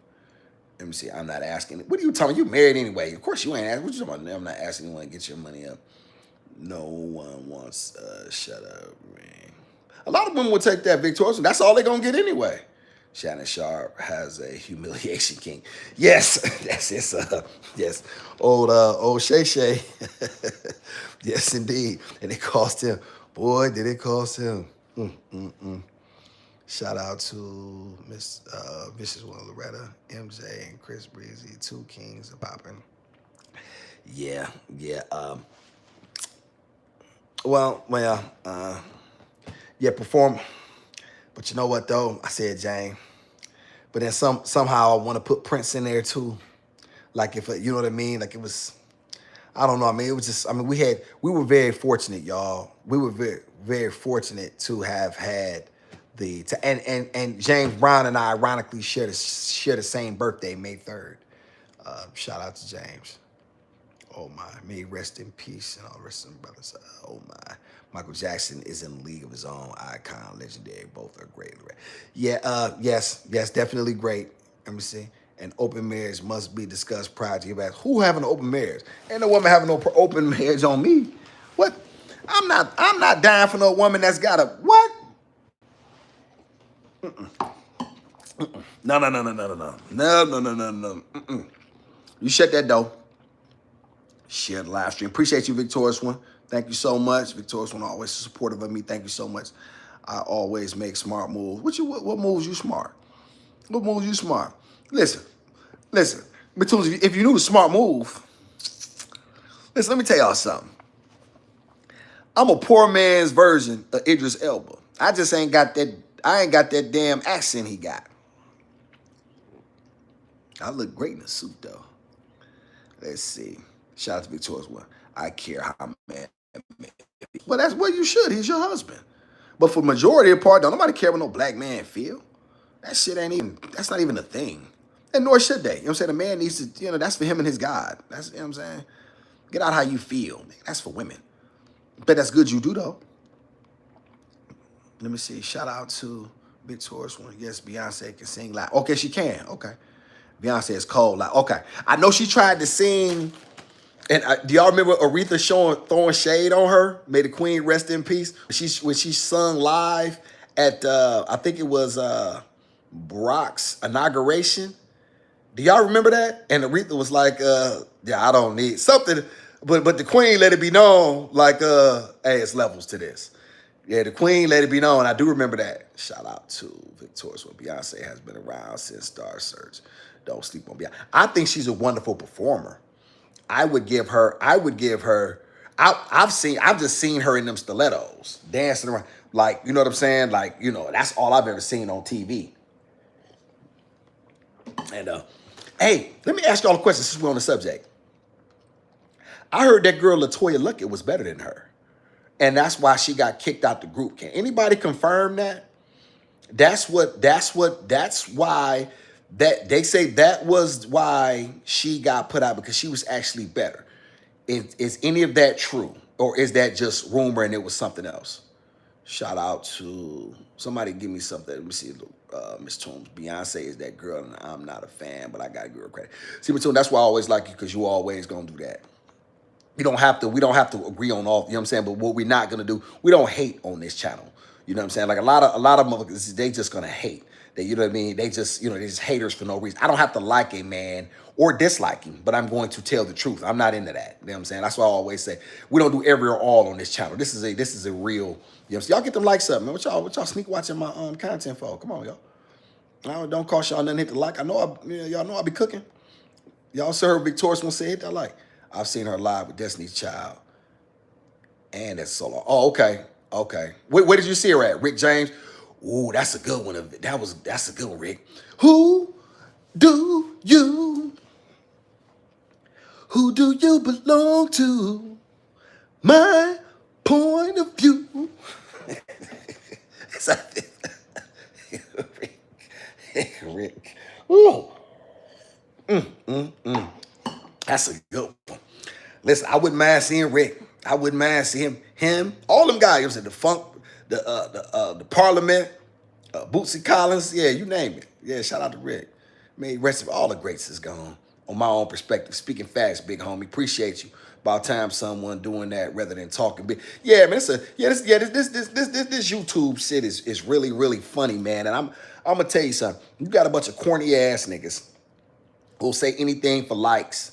Let me see. I'm not asking. What are you talking? You married anyway. Of course you ain't asking. What you talking about? I'm not asking anyone to get your money up. No one wants a shut up ring. A lot of women will take that, Victoria. That's all they're gonna get anyway. Shannon Sharp has a humiliation king. Yes, that's his. Yes, old Shay Shay. Yes, indeed. And it cost him. Boy, did it cost him. Shout out to Miss Vicious One, Loretta, MJ, and Chris Breezy, two kings of popping. Yeah, yeah. Yeah, perform. But you know what though? I said Jane. But then somehow I want to put Prince in there too. Like if you know what I mean? Like it was. I don't know. I mean, it was just. I mean, we were very fortunate, y'all. We were very fortunate to have had and James Brown and I ironically share the same birthday, May 3rd. Shout out to James. Oh my, may he rest in peace and all the rest of them brothers. Oh my, Michael Jackson is in a league of his own. Icon, legendary. Both are great. Yeah. Yes, definitely great. Let me see. An open marriage must be discussed prior to your back. Who having an open marriage? Ain't no woman having no open marriage on me. What? I'm not dying for no woman that's got a what? No. You shut that door. Share the live stream. Appreciate you, Victorious One. Thank you so much. Victorious One always supportive of me. Thank you so much. I always make smart moves. What moves you smart? What moves you smart? Listen. If you knew the smart move, listen, let me tell y'all something. I'm a poor man's version of Idris Elba. I just ain't got that. I ain't got that damn accent he got. I look great in a suit though. Let's see. Shout out to Victoria's One. I care how man. Well, that's what you should. He's your husband. But for majority of the part, don't nobody care what no black man feel. That shit ain't even. That's not even a thing. And nor should they. You know what I'm saying? A man needs to. That's for him and his God. That's you know what I'm saying. Get out how you feel. That's for women. But that's good you do though. Let me see. Shout out to Victoria's One. Yes, Beyonce can sing loud. Okay, she can. Okay. Beyonce is cold. Like, okay. I know she tried to sing. And do y'all remember Aretha throwing shade on her? May the Queen rest in peace. When she sung live at I think it was Brock's inauguration. Do y'all remember that? And Aretha was like, yeah, I don't need something. But the Queen let it be known, like, hey, it's levels to this. Yeah, the Queen let it be known. I do remember that. Shout out to Victoria's One. Beyonce has been around since Star Search. Don't sleep on Beyonce. I think she's a wonderful performer. I've just seen her in them stilettos dancing around. Like, you know what I'm saying? Like, that's all I've ever seen on TV. And hey, let me ask y'all a question since we're on the subject. I heard that girl LaToya Luckett was better than her. And that's why she got kicked out the group. Can anybody confirm that? That's why they say that was why she got put out, because she was actually better. Is any of that true? Or is that just rumor and it was something else? Shout out to somebody, give me something. Let me see, Miss Toombs. Beyonce is that girl, and I'm not a fan, but I gotta give her credit. See, Miss Toombs, that's why I always like you, because you always gonna do that. We don't have to agree on all, you know what I'm saying? But what we're not gonna do, we don't hate on this channel. You know what I'm saying? Like a lot of motherfuckers, they just gonna hate. You know what I mean? They just, they're just haters for no reason. I don't have to like a man or dislike him, but I'm going to tell the truth. I'm not into that. You know what I'm saying? That's why I always say we don't do every or all on this channel. This is a real, you know what I'm saying? Y'all get them likes up, man. What y'all sneak watching my content for? Come on, y'all. Don't cost y'all nothing to hit the like. Y'all know I be cooking. Y'all saw her Victorious One say hit that like. I've seen her live with Destiny's Child. And that's solo. Oh, okay. Where did you see her at? Rick James? Ooh, that's a good one. That's a good one, Rick. Who do you belong to? My point of view. Rick. Ooh. That's a good one. Listen, I wouldn't mind seeing Rick. I wouldn't mind seeing him. All them guys. You know, the Funk, the Parliament, Bootsy Collins. Yeah, you name it. Yeah, shout out to Rick. Man, rest of all the greats is gone. On my own perspective, speaking facts, big homie. Appreciate you. About time someone doing that rather than talking big. Yeah, man. This YouTube shit is really, really funny, man. And I'm gonna tell you something. You got a bunch of corny ass niggas who'll say anything for likes.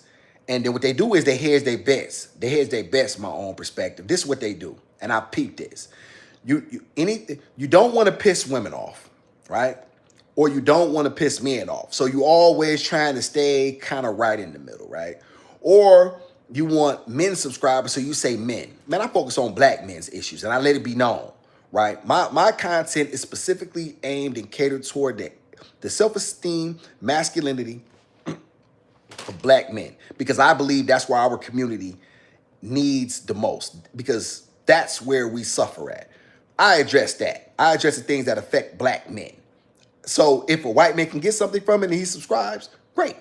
And then what they do is they hedge their bets. They hedge their bets, my own perspective. This is what they do. And I peeped this. You don't want to piss women off. right? Or you don't want to piss men off. So you always trying to stay kind of right in the middle, right? Or you want men subscribers, so you say men. Man, I focus on black men's issues, and I let it be known, right? My content is specifically aimed and catered toward the self-esteem, masculinity of black men, because I believe that's where our community needs the most, because that's where we suffer at. I address that. I address the things that affect black men. So if a white man can get something from it and he subscribes, great.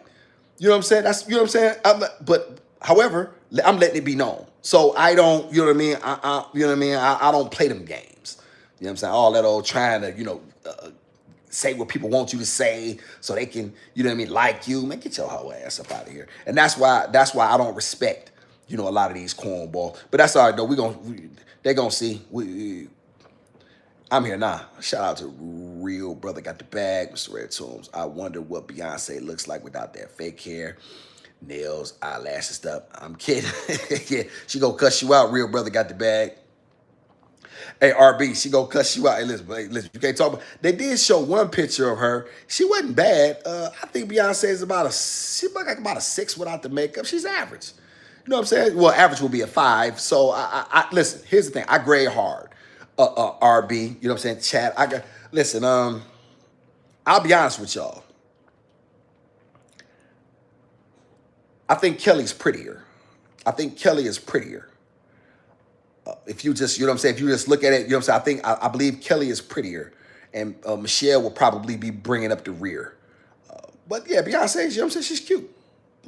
You know what I'm saying? That's, you know what I'm saying? But however, I'm letting it be known. So I don't, you know what I mean? You know what I mean? I don't play them games. You know what I'm saying? All that old trying to, say what people want you to say so they can, you know what I mean, like you. Man, get your whole ass up out of here. And that's why I don't respect, a lot of these cornball. But that's all right though. They gonna see. I'm here now. Shout out to Real Brother Got the Bag, Mr. Red Toombs. I wonder what Beyonce looks like without that fake hair, nails, eyelashes stuff. I'm kidding. Yeah, she gonna cuss you out. Real Brother Got the Bag. Hey, RB, she gonna cuss you out. Hey, listen, you can't talk about. They did show one picture of her. She wasn't bad. I think Beyonce is she look like about a 6 without the makeup. She's average. You know what I'm saying? Well, average will be a 5. So I listen. Here's the thing. I grade hard. RB, you know what I'm saying? Chat. Listen. I'll be honest with y'all. I think Kelly's prettier. I think Kelly is prettier. If you just, you know what I'm saying? If you just look at it, you know what I'm saying? I believe Kelly is prettier, and Michelle will probably be bringing up the rear. But yeah, Beyonce, you know what I'm saying? She's cute.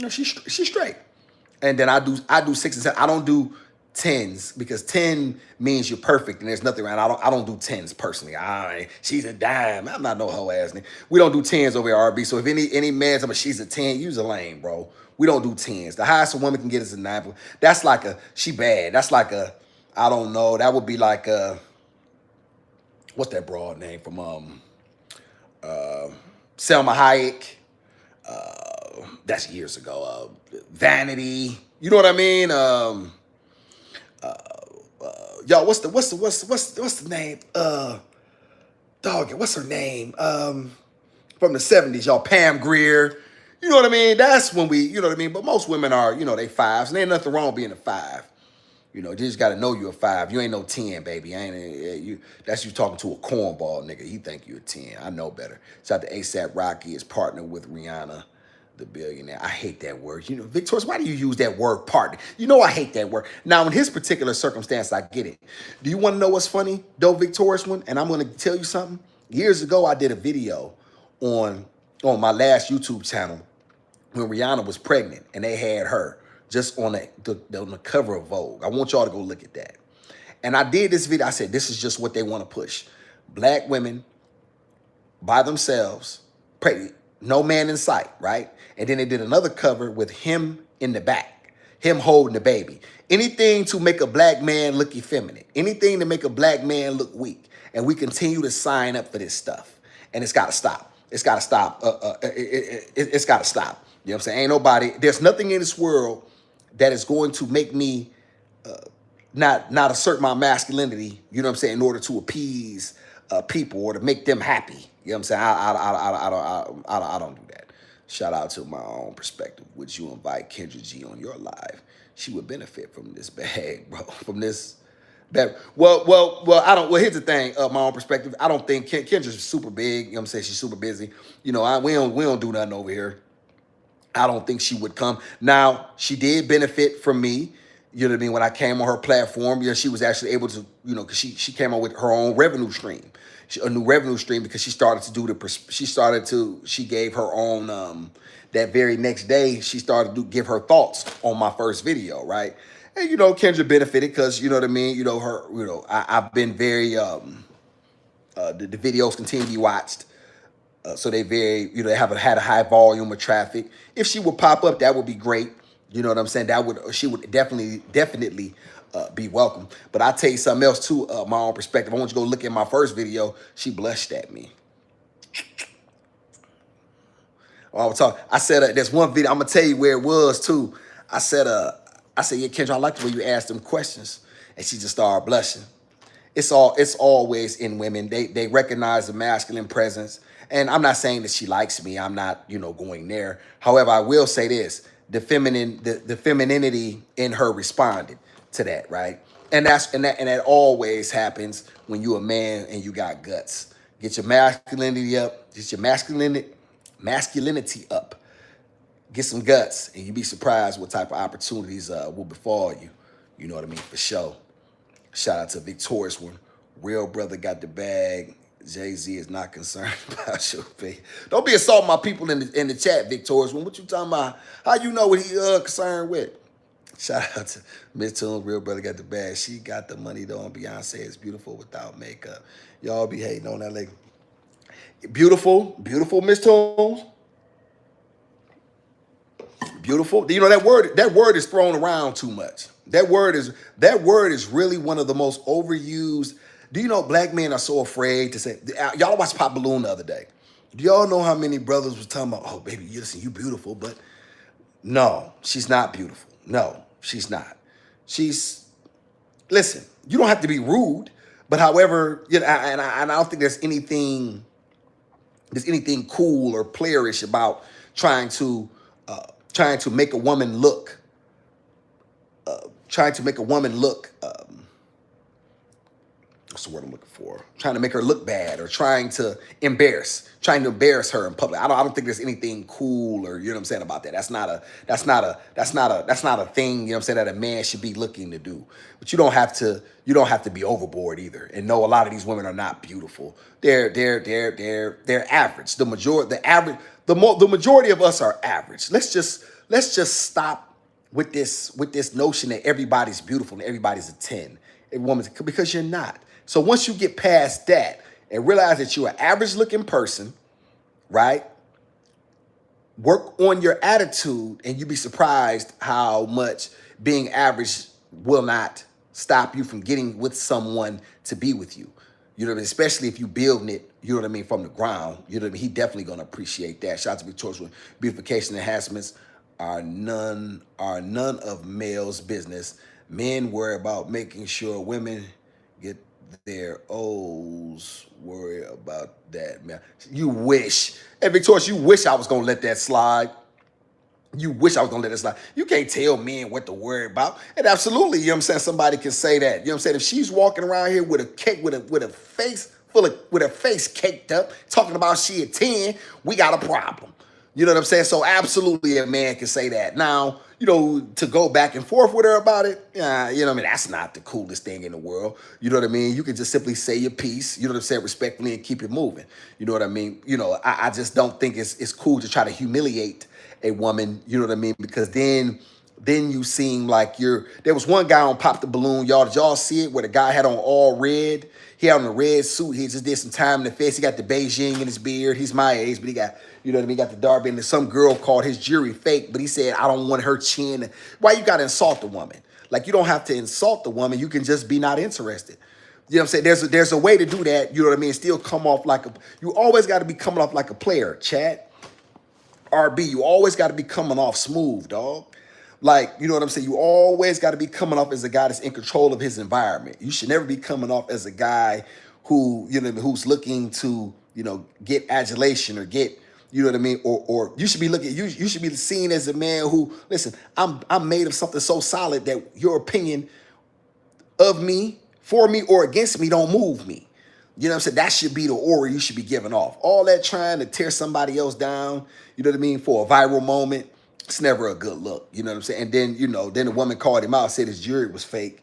She's straight. And then I do 6 and 7. I don't do 10s because 10 means you're perfect and there's nothing around. I don't do 10s personally. She's a dime. I'm not no hoe ass nigga. We don't do 10s over here, RB. So if any man's like, she's a 10, you's a lame, bro. We don't do 10s. The highest a woman can get is a 9. That's like she bad. That's like I don't know. That would be like what's that broad name from Selma Hayek? That's years ago. Vanity. You know what I mean? Yo, what's the name? What's her name? From the 70s, y'all, Pam Grier. You know what I mean? That's when you know what I mean? But most women are, they 5s, and ain't nothing wrong with being a 5. You just gotta know you're a 5. You ain't no 10, baby. That's you talking to a cornball nigga. He think you a 10. I know better. Shout out to ASAP Rocky is partnered with Rihanna, the billionaire. I hate that word. Victorious, why do you use that word partner? I hate that word. Now, in his particular circumstance, I get it. Do you want to know what's funny, though, Victorious one? And I'm gonna tell you something. Years ago, I did a video on my last YouTube channel when Rihanna was pregnant, and they had her just on the cover of Vogue. I want y'all to go look at that. And I did this video. I said, this is just what they want to push. Black women by themselves, pregnant, no man in sight, right? And then they did another cover with him in the back, him holding the baby. Anything to make a black man look effeminate. Anything to make a black man look weak. And we continue to sign up for this stuff. And it's got to stop. It's got to stop. It's got to stop. You know what I'm saying? Ain't nobody, there's nothing in this world that is going to make me not assert my masculinity, you know what I'm saying, in order to appease people or to make them happy. You know what I'm saying? I don't do that. Shout out to my own perspective. Would you invite Kendra G on your live? She would benefit from this bag, bro. From this bag. Well, I don't. Well, here's the thing. My own perspective. I don't think Kendra's super big. You know what I'm saying? She's super busy. We don't do nothing over here. I don't think she would come. Now, she did benefit from me, you know what I mean, when I came on her platform. She was actually able to, because she came on with her own revenue stream, a new revenue stream, because she gave her own, that very next day, she started to give her thoughts on my first video, right? And, Kendra benefited because, you know what I mean, I've been very, the videos continue to be watched. So they they had a high volume of traffic. If she would pop up, that would be great. You know what I'm saying? She would definitely be welcome. But I'll tell you something else too, my own perspective. I want you to go look at my first video. She blushed at me. I said, there's one video, I'm gonna tell you where it was too. I said, yeah, Kendra, I like the way you asked them questions. And she just started blushing. it's always in women. They recognize the masculine presence. And I'm not saying that she likes me. I'm not, going there. However, I will say this: the femininity in her responded to that, right? And that always happens when you a man and you got guts. Get your masculinity up. Get your masculinity up. Get some guts, and you'd be surprised what type of opportunities will befall you. You know what I mean? For sure. Shout out to Victorious One. Real brother got the bag. Jay-Z is not concerned about your faith. Don't be assaulting my people in the chat, Victorious One. What you talking about? How you know what he concerned with? Shout out to Miss Tunes. Real brother got the bag. She got the money though, and Beyonce is beautiful without makeup. Y'all be hating on that lady. Beautiful, beautiful Miss Tunes. Beautiful. You know that word is thrown around too much. That word is really one of the most overused. Do you know black men are so afraid to say? Y'all watched Pop Balloon the other day. Do y'all know how many brothers was talking about, oh baby, listen, you beautiful, but no, she's not beautiful. No, she's not. She's listen, you don't have to be rude, but however, and I don't think there's anything cool or playerish about trying to make a woman look trying to make a woman look what's the word I'm looking for? Trying to make her look bad or trying to embarrass her in public. I don't think there's anything cool or you know what I'm saying about that. That's not a thing, you know what I'm saying, that a man should be looking to do. But you don't have to be overboard either. And no, a lot of these women are not beautiful. They're average. The majority of us are average. Let's just stop with this notion that everybody's beautiful and everybody's a 10. A woman, because you're not. So once you get past that and realize that you're an average looking person, right? Work on your attitude and you'll be surprised how much being average will not stop you from getting with someone to be with you. You know what I mean? Especially if you building it, you know what I mean, from the ground. You know what I mean? He definitely gonna appreciate that. Shout out to Victoria's One. Beautification enhancements are none of males' business. Men worry about making sure women get their O's. Worry about that, man. You wish. Hey, Victorious, you wish I was going to let that slide. You wish I was going to let that slide. You can't tell men what to worry about. And absolutely, you know what I'm saying, somebody can say that. You know what I'm saying? If she's walking around here with a cake, with a face with her face caked up, talking about she a 10, we got a problem. You know what I'm saying? So absolutely a man can say that. Now, to go back and forth with her about it, you know what I mean? That's not the coolest thing in the world. You know what I mean? You can just simply say your piece, you know what I'm saying, respectfully and keep it moving. You know what I mean? I just don't think it's cool to try to humiliate a woman, you know what I mean? Because then you seem like there was one guy on Pop the Balloon, y'all. Did y'all see it where the guy had on all red? He had on a red suit. He just did some time in the face. He got the Beijing in his beard. He's my age, but he got, you know what I mean? He got the dark beard. And some girl called his jury fake, but he said, I don't want her chin. Why you got to insult the woman? Like, you don't have to insult the woman. You can just be not interested. You know what I'm saying? There's a way to do that, you know what I mean? Still come off you always got to be coming off like a player, Chad. RB, you always got to be coming off smooth, dog. Like, you know what I'm saying? You always got to be coming off as a guy that's in control of his environment. You should never be coming off as a guy who, who's looking to, get adulation or get, you know what I mean? Or you should be you should be seen as a man who, listen, I'm made of something so solid that your opinion of me, for me, or against me don't move me. You know what I'm saying? That should be the aura you should be giving off. All that trying to tear somebody else down, you know what I mean, for a viral moment, it's never a good look. You know what I'm saying? And then, then the woman called him out, said his jury was fake.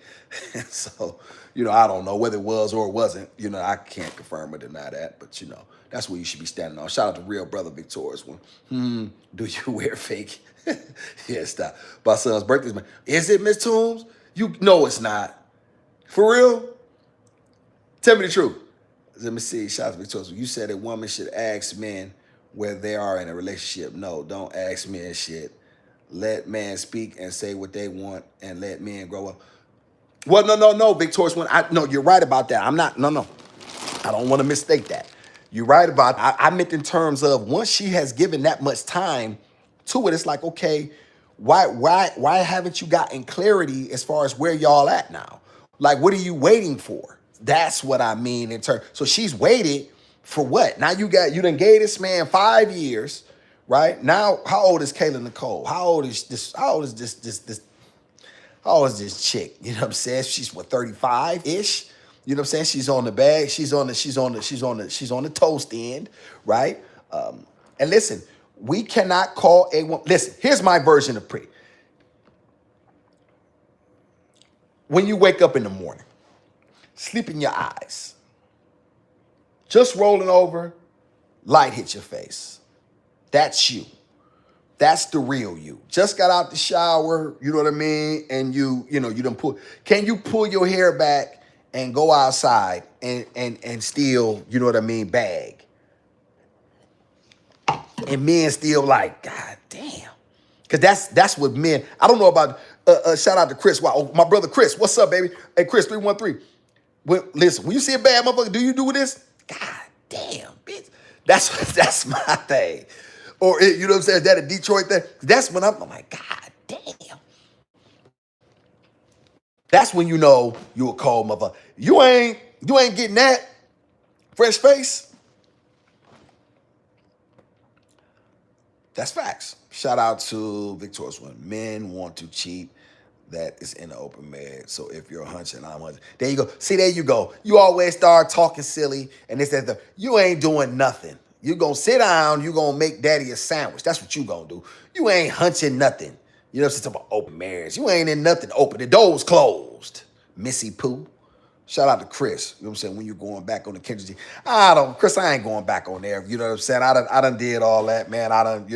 So, I don't know whether it was or it wasn't. I can't confirm or deny that. But, that's where you should be standing on. Shout out to real brother Victorious One. Do you wear fake? Yeah, stop. My son's birthday, man. Is it, Miss Toombs? You know it's not. For real? Tell me the truth. Let me see. Shout out to Victorious One. You said a woman should ask men where they are in a relationship. No, don't ask men shit. Let men speak and say what they want and let men grow up. Well, no, Victorious One. No, you're right about that. I'm not, no. I don't want to mistake that. You're right about that. I meant in terms of once she has given that much time to it, it's like, okay, why haven't you gotten clarity as far as where y'all at now? Like, what are you waiting for? That's what I mean in turn. So she's waited for what? Now you done gave this man 5 years, right? Now, how old is Kayla Nicole? How old is this? How old is this? How old is this chick? You know what I'm saying? She's what, 35-ish? You know what I'm saying? She's on the bag. She's on the toast end, right? And listen, we cannot call a woman. Listen, here's my version of pretty. When you wake up in the morning, sleeping your eyes, just rolling over, light hit your face. That's you. That's the real you. Just got out the shower, you know what I mean? And you done pull. Can you pull your hair back and go outside and still, you know what I mean, bag? And men still like, God damn. Because that's what men, I don't know about, shout out to Chris. Wow, my brother Chris, what's up, baby? Hey, Chris, 313. Listen, when you see a bad motherfucker, do you do this? God damn, bitch. That's my thing. Or, you know what I'm saying? Is that a Detroit thing? That's when I'm like, God damn. That's when you know you a cold motherfucker. You ain't getting that fresh face. That's facts. Shout out to Victoria's One. Men want to cheat. That is in the open marriage. So if you're hunching, I'm hunching. There you go. See, there you go. You always start talking silly, and this, that, you ain't doing nothing. You gonna sit down, you gonna make daddy a sandwich. That's what you gonna do. You ain't hunching nothing. You know what I'm saying? About open marriage. You ain't in nothing open. The door's closed. Missy Pooh. Shout out to Chris. You know what I'm saying? When you're going back on the Kendrick G. Chris, I ain't going back on there. You know what I'm saying? I done did all that, man. I done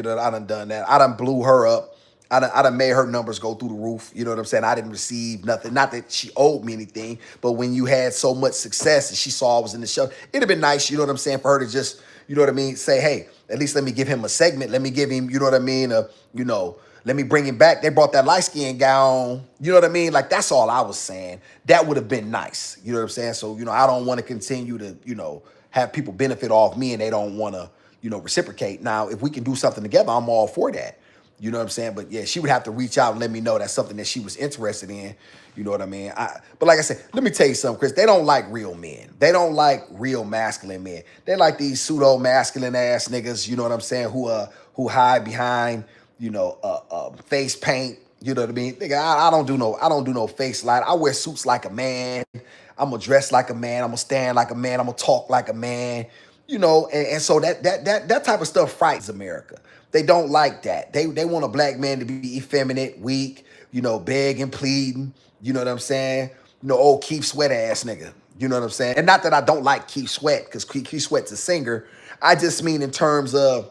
done that. I done blew her up. I done made her numbers go through the roof. You know what I'm saying? I didn't receive nothing. Not that she owed me anything, but when you had so much success and she saw I was in the show, it'd have been nice, you know what I'm saying, for her to just, you know what I mean, say, hey, at least let me give him a segment. Let me give him, you know what I mean, let me bring him back. They brought that light skin gown. You know what I mean? Like, that's all I was saying. That would have been nice. You know what I'm saying? So, I don't want to continue to, have people benefit off me and they don't want to, reciprocate. Now, if we can do something together, I'm all for that. You know what I'm saying? But yeah, she would have to reach out and let me know that's something that she was interested in. You know what I mean? But like I said, let me tell you something, Chris. They don't like real men. They don't like real masculine men. They like these pseudo masculine ass niggas. You know what I'm saying? Who hide behind face paint. You know what I mean? Nigga, I don't do no face light. I wear suits like a man. I'm gonna dress like a man. I'm gonna stand like a man. I'm gonna talk like a man. And so that type of stuff frightens America. They don't like that. They want a black man to be effeminate, weak, begging, pleading. You know what I'm saying? Old Keith Sweat ass nigga. You know what I'm saying? And not that I don't like Keith Sweat, because Keith Sweat's a singer. I just mean in terms of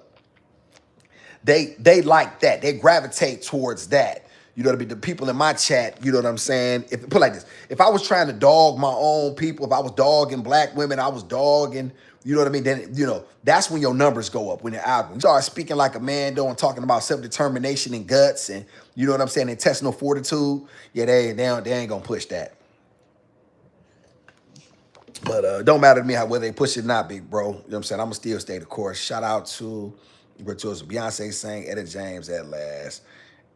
they like that. They gravitate towards that. You know what I mean? The people in my chat, you know what I'm saying? Put it like this. If I was trying to dog my own people, if I was dogging black women, I was dogging, you know what I mean? Then, that's when your numbers go up, when your algorithm. You start speaking like a man, and talking about self-determination and guts and, you know what I'm saying, intestinal fortitude. Yeah, they ain't going to push that. But don't matter to me whether they push it or not, big bro. You know what I'm saying? I'm going to still stay the course. Shout out to Beyonce sang Etta James at last.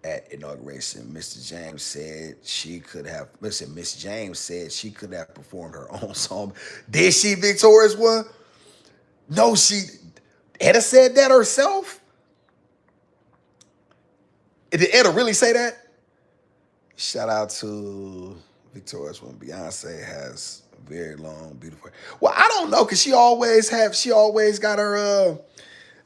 At inauguration, Mr. James said she could have, Miss James said she could have performed her own song. Did she, Victoria's One? No, Etta said that herself? Did Etta really say that? Shout out to Victoria's One. Beyonce has a very long, beautiful hair. Well, I don't know, because she always got her,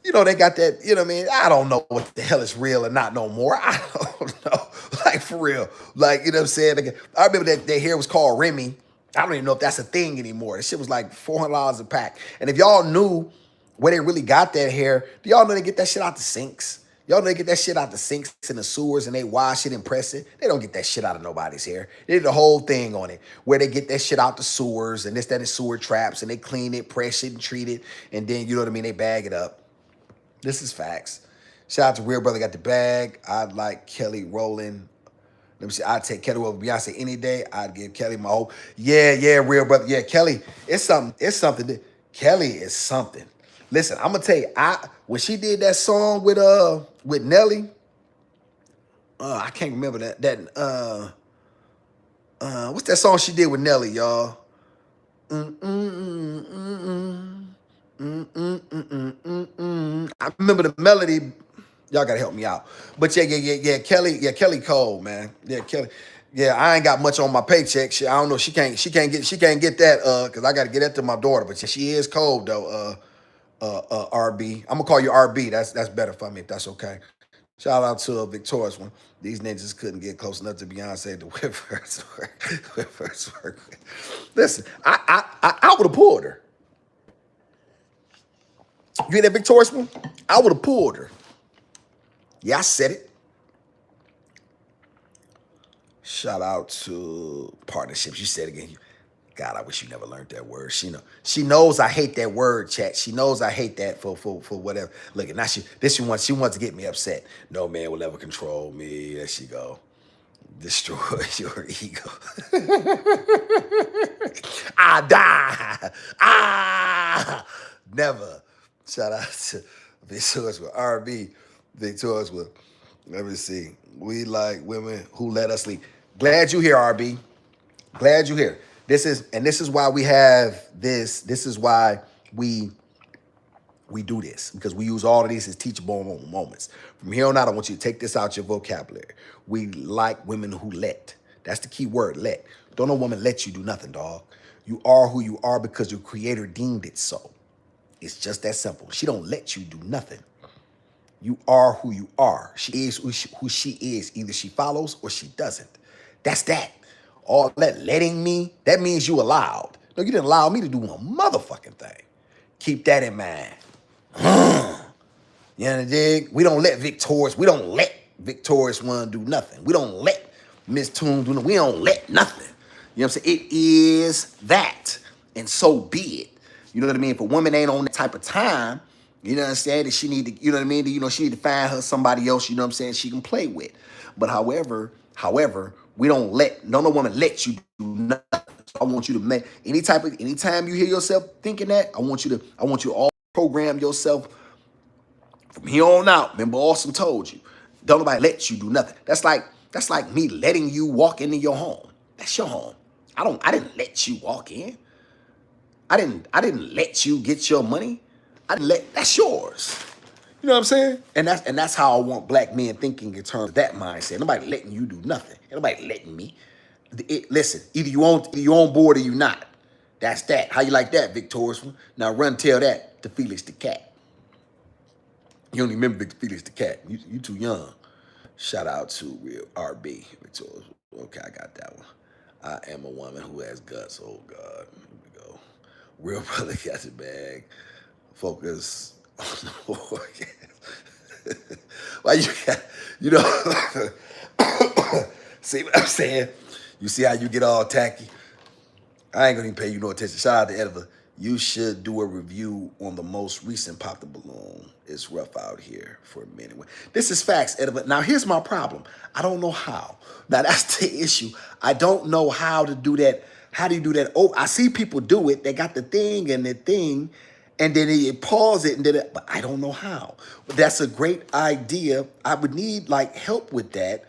they got that, you know what I mean? I don't know what the hell is real and not no more. I don't know. Like, for real. Like, you know what I'm saying? Like, I remember that hair was called Remy. I don't even know if that's a thing anymore. That shit was like $400 a pack. And if y'all knew where they really got that hair, do y'all know they get that shit out the sinks? Y'all know they get that shit out the sinks and the sewers and they wash it and press it? They don't get that shit out of nobody's hair. They did the whole thing on it, where they get that shit out the sewers and that, and sewer traps, and they clean it, press it, and treat it. And then, you know what I mean, they bag it up. This is facts. Shout out to Real Brother Got the Bag. I'd like Kelly Rowland. Let me see. I'd take Kelly over Beyonce any day. I'd give Kelly my whole. Yeah, Real Brother. Yeah, Kelly. It's something. Kelly is something. Listen, I'm gonna tell you. When she did that song with Nelly, I can't remember that. What's that song she did with Nelly, y'all? I remember the melody. Y'all gotta help me out. But yeah. Kelly Cole, man. Yeah, Kelly. Yeah, I ain't got much on my paycheck. I don't know. She can't get that. Cause I gotta get that to my daughter. But she is cold though. RB. I'm gonna call you RB. That's better for me if that's okay. Shout out to a victorious one. These ninjas couldn't get close enough to Beyonce to whip first work. Whip first work. Listen, I would have pulled her. You hear that victorious one? I would have pulled her. Yeah, I said it. Shout out to partnerships. You said it again. God, I wish you never learned that word. She knows I hate that word, chat. She knows I hate that for whatever. Look, now she wants to get me upset. No man will ever control me. There she go. Destroy your ego. I die. Never. Shout out to Victorious with RB. Victorious with, let me see. We like women who let us lead. Glad you here, RB. Glad you here. This is why we have this. This is why we do this, because we use all of these as teachable moments. From here on out, I want you to take this out your vocabulary. We like women who let. That's the key word, let. Don't no woman let you do nothing, dog. You are who you are because your creator deemed it so. It's just that simple. She don't let you do nothing. You are who you are. She is who she is. Either she follows or she doesn't. That's that. All that letting me, that means you allowed. No, you didn't allow me to do a motherfucking thing. Keep that in mind. You know what I dig? We don't let Victorious One do nothing. We don't let Miss Toon do nothing. We don't let nothing. You know what I'm saying? It is that. And so be it. You know what I mean? If a woman ain't on that type of time, you know what I'm saying, that she need to, you know what I mean? You know, she need to find her somebody else, you know what I'm saying, she can play with. But however, we don't let, no woman let you do nothing. So I want you to make anytime you hear yourself thinking that, I want you to all program yourself from here on out. Remember, Awesome told you, don't nobody let you do nothing. That's like me letting you walk into your home. That's your home. I didn't let you walk in. I didn't let you get your money. That's yours. You know what I'm saying? And that's how I want black men thinking in terms of that mindset. Nobody letting you do nothing. Ain't nobody letting me. Listen, either you on board or you not. That's that. How you like that, Victorious one? Now run tell that to Felix the cat. You don't even remember Felix the cat. You too young. Shout out to real RB, Victorious. Okay, I got that one. I am a woman who has guts. Oh God, here we go. Real brother got the bag. Focus on the forecast. Why you got, you know, see what I'm saying? You see how you get all tacky? I ain't gonna even pay you no attention. Shout out to Ediva. You should do a review on the most recent Pop the Balloon. It's rough out here for a minute. This is facts, Ediva. Now, here's my problem. I don't know how. Now, that's the issue. I don't know how to do that. How do you do that? Oh, I see people do it. They got the thing, and then they pause it, and then but I don't know how. But that's a great idea. I would need like help with that.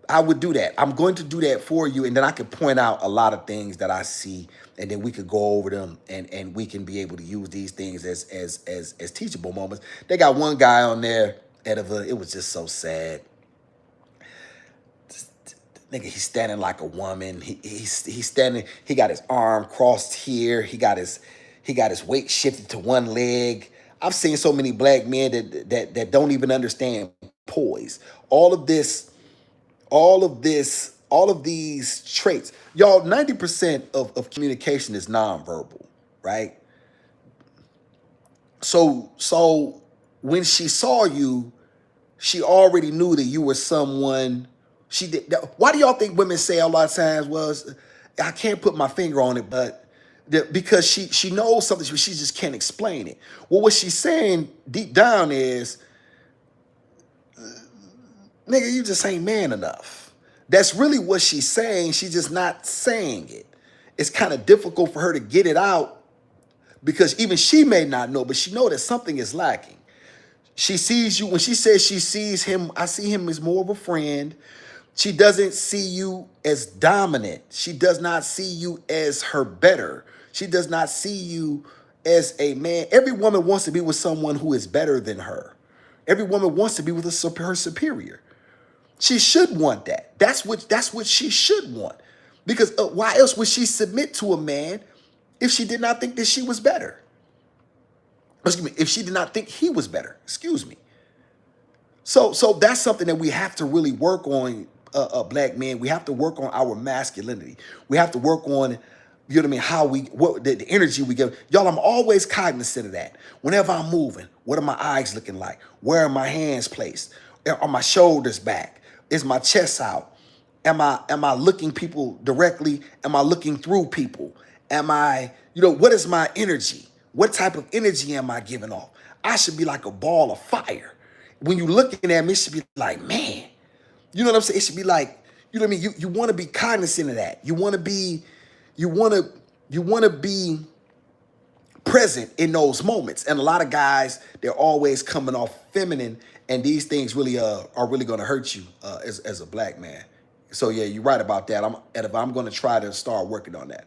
I would do that. I'm going to do that for you, and then I could point out a lot of things that I see, and then we could go over them, and we can be able to use these things as teachable moments. They got one guy on there, Ediva. It was just so sad. Nigga, he's standing like a woman. He's standing. He got his arm crossed here. He got his weight shifted to one leg. I've seen so many black men that don't even understand poise. All of these traits. Y'all, 90% of communication is nonverbal, right? So when she saw you, she already knew that you were someone. She did. Why do y'all think women say a lot of times, was I can't put my finger on it, but because she knows something, she just can't explain it. Well, what she's saying deep down is, nigga, you just ain't man enough. That's really what she's saying. She's just not saying it. It's kind of difficult for her to get it out because even she may not know, but she know that something is lacking. She sees you, when she says she sees him, I see him as more of a friend. She doesn't see you as dominant. She does not see you as her better. She does not see you as a man. Every woman wants to be with someone who is better than her. Every woman wants to be with her superior. She should want that. That's what she should want. Because why else would she submit to a man if she did not think that she was better? Excuse me, if she did not think he was better. Excuse me. So that's something that we have to really work on, black men. We have to work on our masculinity. We have to work on, you know what I mean, how what the energy we give. Y'all, I'm always cognizant of that. Whenever I'm moving, what are my eyes looking like? Where are my hands placed? Are my shoulders back? Is my chest out? Am I looking people directly? Am I looking through people? Am I, what is my energy? What type of energy am I giving off? I should be like a ball of fire. When you looking at me, it should be like, man, you know what I'm saying? It should be like, you know what I mean? You want to be cognizant of that. You want to be present in those moments. And a lot of guys, they're always coming off feminine, and these things really are really going to hurt you as a black man. So yeah, you're right about that. I'm going to try to start working on that.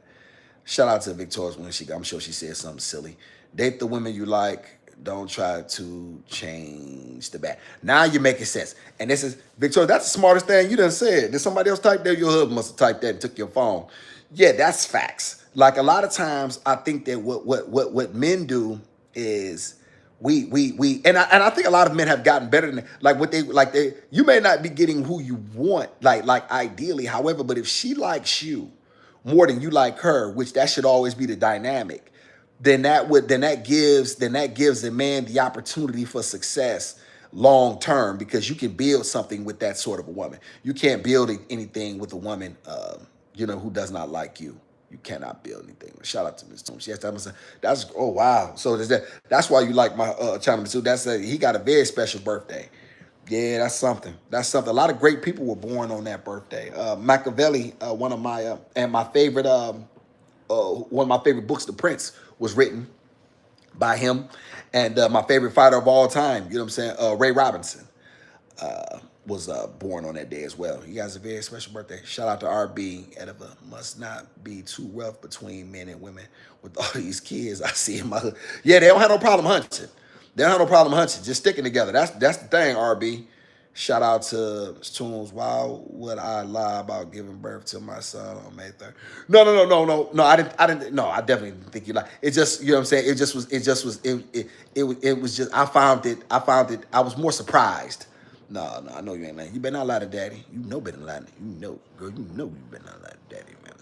Shout out to Victoria's when I'm sure she said something silly. Date the women you like. Don't try to change the bad. Now you're making sense. And this is, Victoria, that's the smartest thing you done said. Did somebody else type that? Your husband must have typed that and took your phone. Yeah, that's facts. Like a lot of times I think that what men do is and I think a lot of men have gotten better than that. You may not be getting who you want, like ideally, however, but if she likes you more than you like her, which that should always be the dynamic, then that gives the man the opportunity for success long term, because you can build something with that sort of a woman. You can't build anything with a woman who does not like you. You cannot build anything. Shout out to Miss Toombs. Yes, that's oh wow. So that's why you like my channel too. He got a very special birthday. Yeah, that's something. That's something. A lot of great people were born on that birthday. Machiavelli, one of my and my favorite one of my favorite books, The Prince, was written by him. And my favorite fighter of all time, you know what I'm saying, Ray Robinson, was born on that day as well. He has a very special birthday. Shout out to RB. Ediva must not be too rough between men and women with all these kids I see in my hood. Yeah, they don't have no problem hunting. They don't have no problem hunting. Just sticking together. That's the thing, RB. Shout out to Tunes. Why would I lie about giving birth to my son on May 3rd? No. I didn't. No, I definitely didn't think you lied. It just, you know what I'm saying? It was just, I found it. I was more surprised. No, I know you ain't lying. You better not lie to daddy. You know better not lie. You know, girl, you know you better not lie to daddy, man.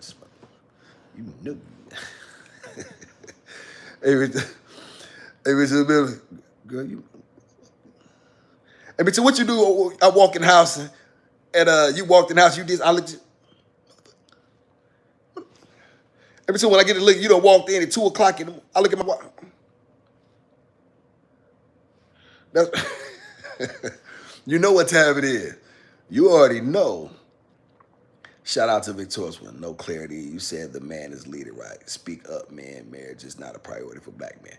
You know. It was a bit, girl, you. So what you do? I walk in the house and you walked in the house. You did. I looked. Every time when I get to look, you don't walk in at 2:00 and I look at my watch. You know what time it is. You already know. Shout out to Victoria's one. No clarity. You said the man is leader, right? Speak up, man. Marriage is not a priority for black men.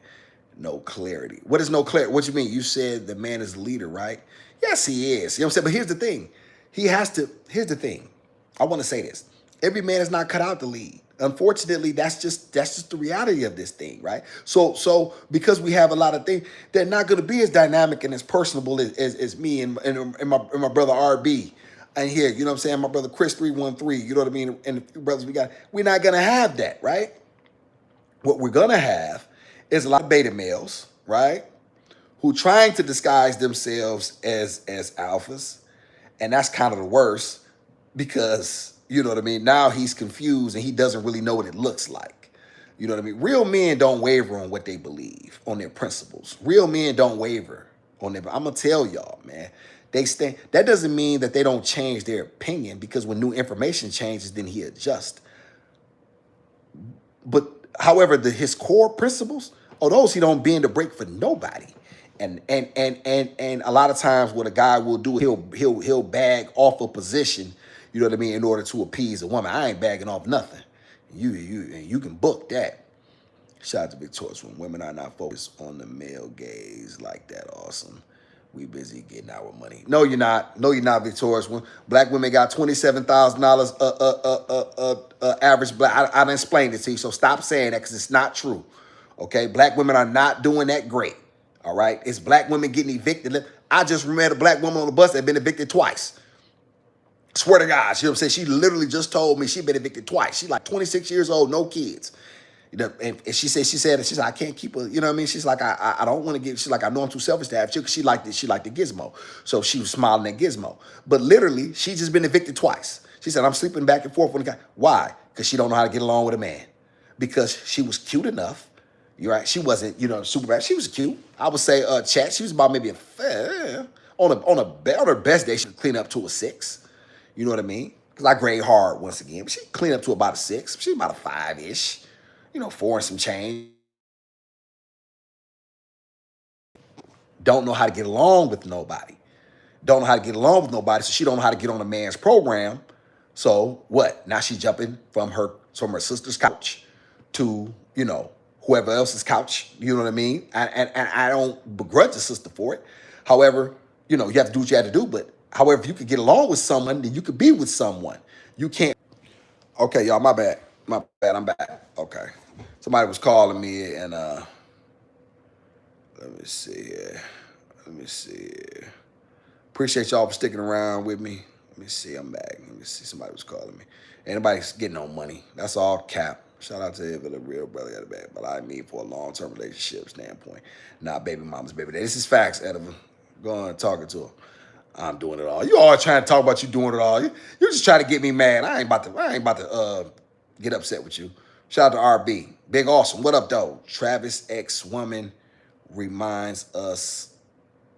No clarity. What is no clarity? What you mean? You said the man is the leader, right? Yes, he is. You know what I'm saying? But here's the thing. Here's the thing. I want to say this. Every man is not cut out to lead. Unfortunately, that's just the reality of this thing, right? So because we have a lot of things, they're not going to be as dynamic and as personable as me and my brother RB. And here, you know what I'm saying? My brother Chris 313, you know what I mean? And the few brothers we got. We're not going to have that, right? What we're going to have is a lot of beta males, right? Who trying to disguise themselves as alphas. And that's kind of the worst because, you know what I mean? Now he's confused and he doesn't really know what it looks like. You know what I mean? Real men don't waver on what they believe, on their principles. Real men don't waver on their, I'm going to tell y'all, man. They stand. That doesn't mean that they don't change their opinion, because when new information changes, then he adjusts. But however, his core principles, those he don't bend or break for nobody. And a lot of times what a guy will do, he'll bag off a position, you know what I mean, in order to appease a woman. I ain't bagging off nothing. You can book that. Shout out to Victoria's when women are not focused on the male gaze like that. Awesome. We busy getting our money. No, you're not. No, you're not, Victorious. Black women got $27,000 average black. I didn't explain it to you, so stop saying that because it's not true. Okay, black women are not doing that great. All right, it's black women getting evicted. I just met a black woman on the bus that been evicted twice. Swear to God, you know what I'm saying? She literally just told me she been evicted twice. She's like 26 years old, no kids. You know, and she's like, I can't keep her, you know what I mean? She's like, I don't want to get, she's like, I know I'm too selfish to have children. She liked the gizmo. So she was smiling at gizmo. But literally, she just been evicted twice. She said, I'm sleeping back and forth with the guy. Why? Because she don't know how to get along with a man. Because she was cute enough. You're right. She wasn't, super bad. She was cute. I would say, chat. She was about maybe on her best day, she could clean up to a 6. You know what I mean? Because I grade hard once again. But she cleaned up to about a 6. She's about a 5-ish. 4 and some change. Don't know how to get along with nobody. Don't know how to get along with nobody. So she don't know how to get on a man's program. So what? Now she's jumping from her sister's couch to, whoever else's couch. You know what I mean? And I don't begrudge the sister for it. However, you have to do what you have to do. But however, if you could get along with someone, then you could be with someone. You can't. Okay, y'all, my bad. My bad, I'm back. Okay. Somebody was calling me and let me see here. Appreciate y'all for sticking around with me. Let me see, I'm back. Let me see, somebody was calling me. Anybody's getting no money. That's all cap. Shout out to the real brother got a bad, but I mean for a long-term relationship standpoint. Not baby mama's baby daddy. This is facts, Ediva. Go on talking to her. I'm doing it all. You all trying to talk about you doing it all. You just trying to get me mad. I ain't about to get upset with you. Shout out to RB. Big awesome. What up, though? Travis X woman reminds us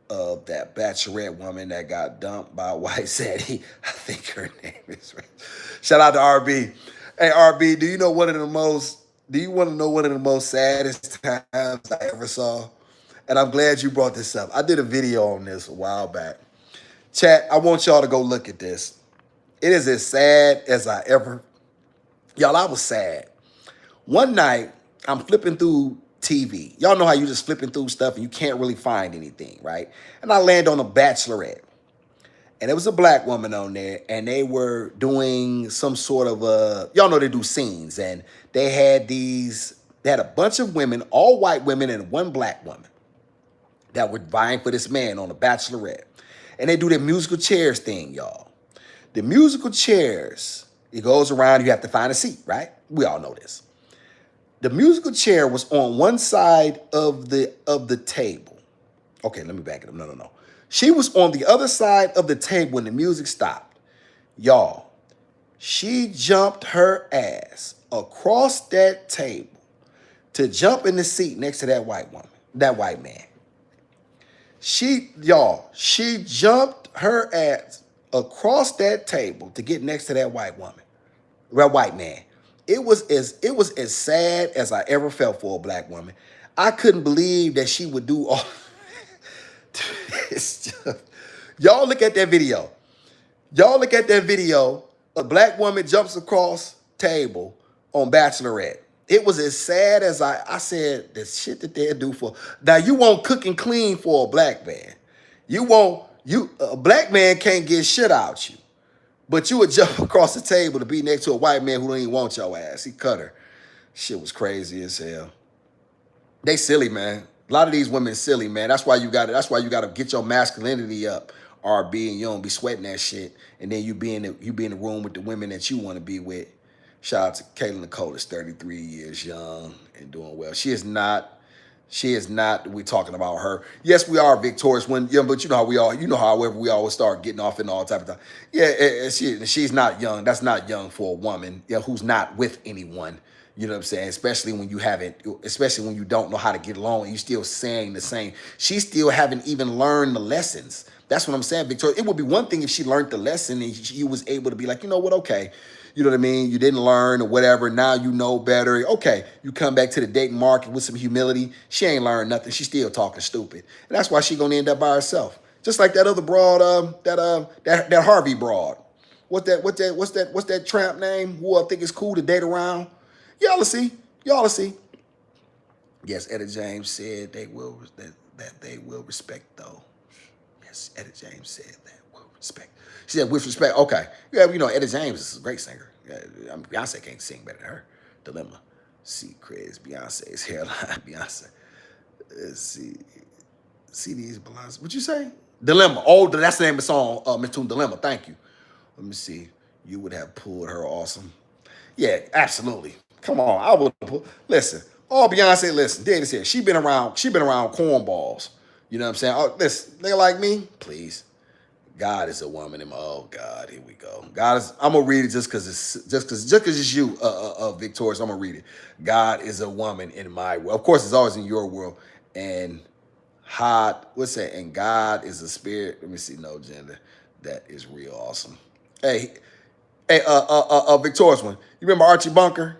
of that bachelorette woman that got dumped by White Sadie. I think her name is right. Shout out to RB. Hey, RB, do you want to know one of the most saddest times I ever saw? And I'm glad you brought this up. I did a video on this a while back. Chat, I want y'all to go look at this. It is as sad as I ever. Y'all, I was sad. One night, I'm flipping through TV. Y'all know how you just flipping through stuff and you can't really find anything, right? And I land on a bachelorette. And there was a black woman on there, and they were doing some sort of y'all know they do scenes, and they had a bunch of women, all white women and one black woman that were vying for this man on a bachelorette. And they do their musical chairs thing, y'all. The musical chairs, it goes around, you have to find a seat, right? We all know this. The musical chair was on one side of the table. Okay, let me back it up. No. She was on the other side of the table when the music stopped. Y'all, she jumped her ass across that table to jump in the seat next to that white man. She jumped her ass across that table to get next to that white man. It was as sad as I ever felt for a black woman. I couldn't believe that she would do all this stuff. Y'all look at that video. A black woman jumps across table on Bachelorette. It was as sad as I said, the shit that they do for. Now, you won't cook and clean for a black man. A black man can't get shit out you. But you would jump across the table to be next to a white man who don't even want your ass. He cut her. Shit was crazy as hell. They silly, man. A lot of these women silly, man. That's why you gotta get your masculinity up, RB, and you don't be sweating that shit. And then you be in the room with the women that you want to be with. Shout out to Kayla Nicole, is 33 years young and doing well. She is not. We talking about her. Yes, we are victorious but you know how we are. However, we always start getting off in all type of time. Yeah, she's not young. That's not young for a woman, who's not with anyone. You know what I'm saying? Especially when you don't know how to get along and you still saying the same. She still haven't even learned the lessons. That's what I'm saying, Victoria. It would be one thing if she learned the lesson and she was able to be like, you know what, okay. You know what I mean? You didn't learn or whatever. Now you know better. Okay, you come back to the dating market with some humility. She ain't learned nothing. She's still talking stupid. And that's why she's gonna end up by herself. Just like that other broad, that Harvey broad. What's that tramp name? Who I think is cool to date around? Y'all will see. Yes, Etta James said they will respect though. Yes, Etta James said that with respect. She said with respect. Okay, yeah, you know Etta James is a great singer. Yeah, I mean, Beyonce can't sing better than her. Dilemma. See, Chris, Beyonce's hairline. Beyonce. See, CDs, Beyonce. What you say? Dilemma. Oh, that's the name of the song. Miss Tune Dilemma. Thank you. Let me see. You would have pulled her awesome. Yeah, absolutely. Come on, I would put. Listen, all Beyonce. Listen, Daddy said she been around. She been around cornballs. You know what I'm saying? Oh, listen, nigga like me, please. God is a woman in my. Oh God, here we go. God is. I'm gonna read it just because it's you, Victorious. I'm gonna read it. God is a woman in my world. Of course, it's always in your world. And hot. What's that? And God is a spirit. Let me see. No gender. That is real awesome. Hey, hey, Victorious one. You remember Archie Bunker?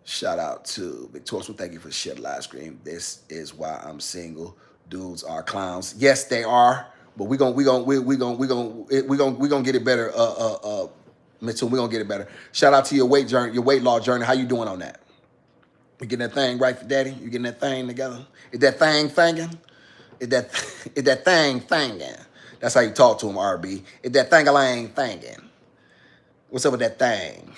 Shout out to Victorious. Thank you for sharing live stream. This is why I'm single. Dudes are clowns. Yes, they are. But we gonna get it better. Mitchell, we gonna get it better. Shout out to your weight journey, your weight loss journey. How you doing on that? You getting that thing right for daddy? You getting that thing together? Is that thing thangin'? Is that thing thangin'? That's how you talk to him, RB. Is that thing-a-lang thangin'? What's up with that thing?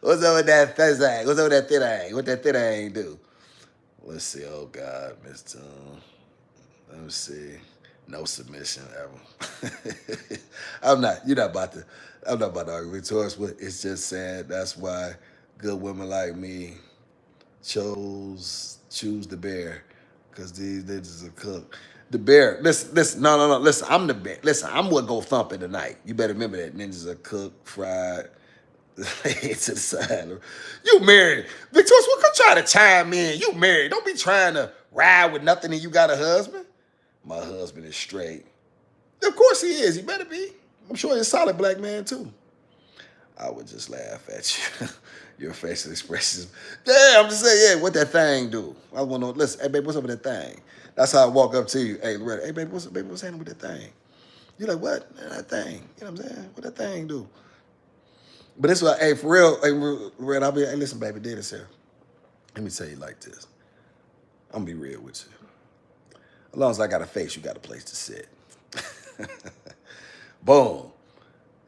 What's up with that thing? What's up with that thing? What that thing do? Let's see. Oh God, Miss Tune. Let me see. No submission ever. I'm not. You're not about to. I'm not about to argue with Taurus. It's just saying that's why good women like me choose the bear, because these niggas are cooked. The bear. Listen. No. Listen. I'm the bear. Listen. I'm what go thumping tonight. You better remember that ninjas are cooked, fried. To the side. You married. Victorious, what come try to chime in? You married. Don't be trying to ride with nothing and you got a husband. My husband is straight. Of course he is. He better be. I'm sure he's a solid black man too. I would just laugh at you. Your facial expressions. Yeah, I'm just saying, yeah, what that thing do? I want to know. Listen, hey, babe, what's up with that thing? That's how I walk up to you. Hey, Loretta, hey, babe, what's happening with that thing? You're like, what? That thing. You know what I'm saying? What that thing do? But this why, hey, for real, hey, Loretta, I'll be, hey, listen, baby, did this here. Let me tell you like this. I'm going to be real with you. As long as I got a face, you got a place to sit. Boom.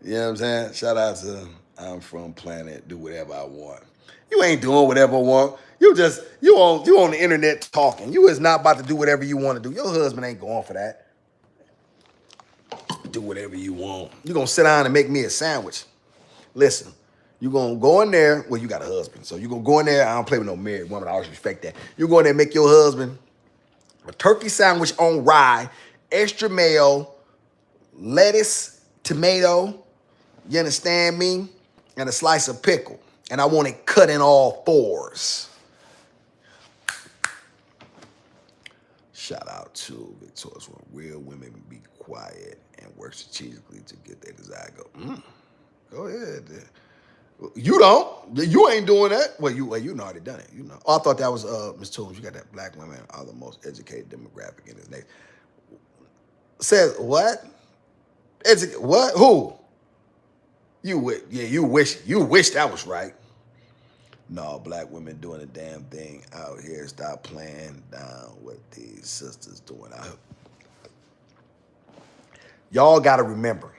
You know what I'm saying? Shout out to I'm from planet, do whatever I want. You ain't doing whatever I want. You on the internet talking. You is not about to do whatever you want to do. Your husband ain't going for that. Do whatever you want. You gonna sit down and make me a sandwich. Listen, you gonna go in there. Well, you got a husband, so you gonna go in there. I don't play with no married woman. I always respect that. You go in there and make your husband a turkey sandwich on rye, extra mayo, lettuce, tomato, you understand me? And a slice of pickle. And I want it cut in all fours. Shout out to Victorious when real women be quiet and work strategically to get their desire go. Go ahead. You don't. You ain't doing that. Well, you already done it. You know. Oh, I thought that was Miss Toombs. You got that black women are the most educated demographic in this nation. Says what? What? Who? You wish that was right. No, black women doing a damn thing out here. Stop playing down what these sisters doing out here. Y'all got to remember,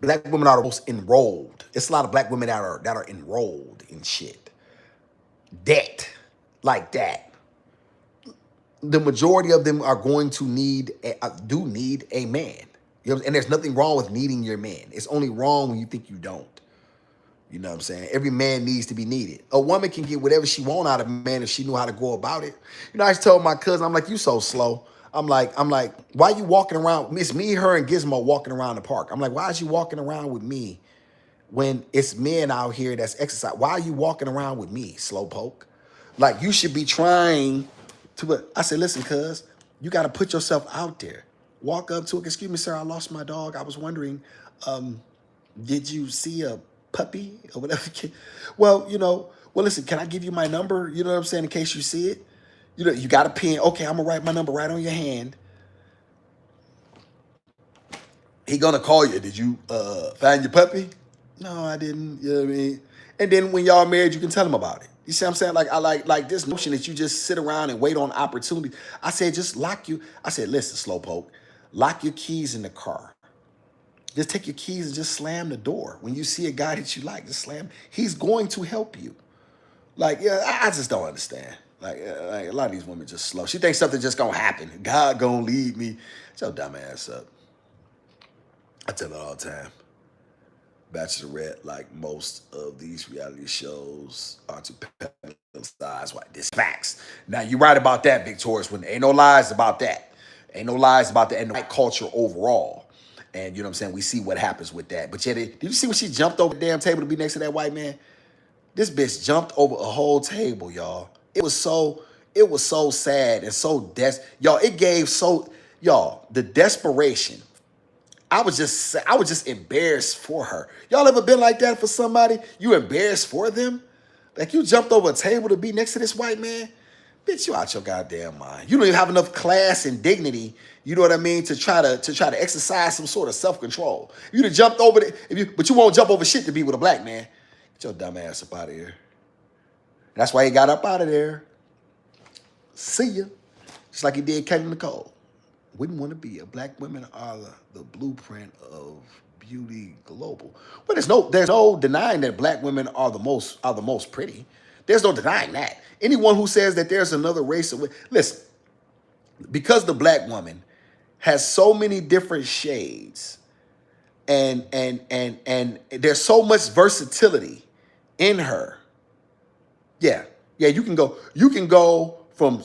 black women are the most enrolled. It's a lot of black women that are enrolled in shit. Debt, like that. The majority of them are going to need a man. You know, and there's nothing wrong with needing your man. It's only wrong when you think you don't. You know what I'm saying? Every man needs to be needed. A woman can get whatever she want out of a man if she knew how to go about it. You know, I just told my cousin, I'm like, you so slow. I'm like, why you walking around? It's me, her, and Gizmo walking around the park. I'm like, why is you walking around with me when it's men out here that's exercising? Why are you walking around with me, slowpoke? Like, you should be trying to. I said, listen, cuz, you got to put yourself out there. Walk up to it. Excuse me, sir, I lost my dog. I was wondering, did you see a puppy or whatever? Well, listen, can I give you my number? You know what I'm saying? In case you see it. You know, you got a pen. Okay, I'm going to write my number right on your hand. He going to call you. Did you find your puppy? No, I didn't. You know what I mean? And then when y'all married, you can tell them about it. You see what I'm saying? Like I like this notion that you just sit around and wait on opportunity. I said, just lock you. I said, listen, slowpoke, lock your keys in the car. Just take your keys and just slam the door. When you see a guy that you like, just slam. He's going to help you. Like, yeah, I just don't understand. Like a lot of these women just slow. She thinks something just gonna happen. God gonna lead me. Shut your dumb ass up. I tell her all the time. Bachelorette, like most of these reality shows, are to pedestalize white. This facts. Now you're right about that, Victorious. When ain't no lies about that. Ain't no lies about that. And the white culture overall. And you know what I'm saying? We see what happens with that. But yet, did you see when she jumped over the damn table to be next to that white man? This bitch jumped over a whole table, y'all. It was so sad and so y'all, it gave so, y'all, the desperation. I was just embarrassed for her. Y'all ever been like that for somebody? You embarrassed for them? Like you jumped over a table to be next to this white man? Bitch, you out your goddamn mind. You don't even have enough class and dignity, you know what I mean, to try to exercise some sort of self-control. You'd have jumped over but you won't jump over shit to be with a black man. Get your dumb ass up out of here. That's why he got up out of there. See ya. Just like he did Kevin Nicole. Wouldn't want to be. Black women are the blueprint of beauty global. But there's no denying that black women are the most pretty. There's no denying that. Anyone who says that there's another race of listen, because the black woman has so many different shades and there's so much versatility in her. Yeah, you can go from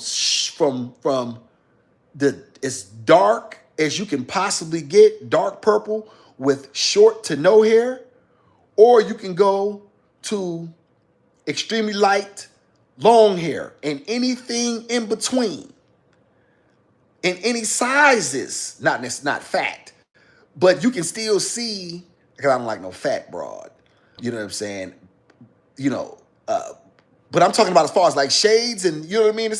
the as dark as you can possibly get, dark purple with short to no hair, or you can go to extremely light, long hair, and anything in between, in any sizes. Not fat, but you can still see. Because I don't like no fat broad. You know what I'm saying? You know. But I'm talking about as far as like shades and you know what I mean?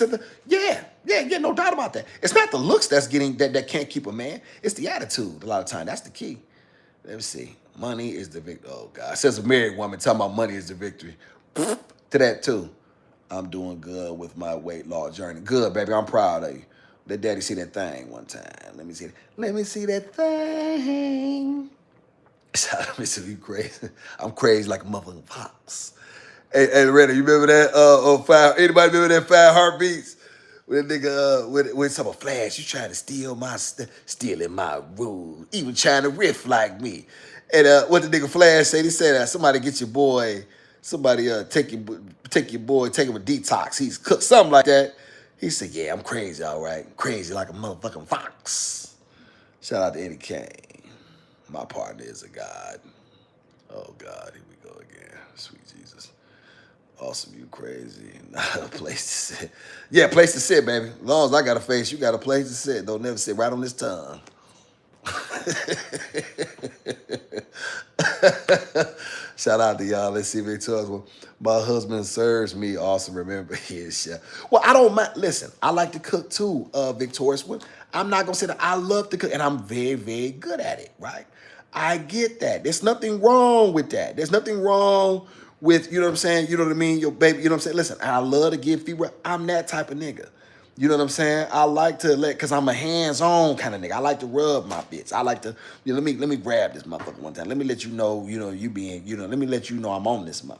Yeah, no doubt about that. It's not the looks that's getting that can't keep a man. It's the attitude a lot of time. That's the key. Let me see. Money is the victory. Oh God. It says a married woman talking about money is the victory. To that too. I'm doing good with my weight loss journey. Good, baby. I'm proud of you. Let daddy see that thing one time. Let me see it. Let me see that thing. Let me see you crazy. I'm crazy like a motherfucking fox. Hey, Reddy, you remember that? Anybody remember that 5 Heartbeats? When that nigga, when some Flash, you trying to stealing my rules, even trying to riff like me. And what the nigga Flash said, he said, somebody get your boy, take your boy, take him a detox. He's cooked, something like that. He said, yeah, I'm crazy, all right. Crazy like a motherfucking fox. Shout out to Eddie Kane. My partner is a god. Oh, God, here we go again. Sweet Jesus. Awesome, you crazy. Not a place to sit. Yeah, place to sit, baby. As long as I got a face, you got a place to sit. Don't never sit right on this tongue. Shout out to y'all. Let's see Victoria's. Well, my husband serves me. Awesome. Remember his chef. Well, I don't mind. Listen, I like to cook too, Victoria's. I'm not going to say that I love to cook, and I'm very, very good at it, right? I get that. There's nothing wrong with that. There's nothing wrong with, you know what I'm saying? You know what I mean? Your baby, you know what I'm saying? Listen, I love to give feedback. I'm that type of nigga. You know what I'm saying? I like to because I'm a hands-on kind of nigga. I like to rub my bits. I like to, let me grab this motherfucker one time. Let me let you know, let me let you know I'm on this motherfucker.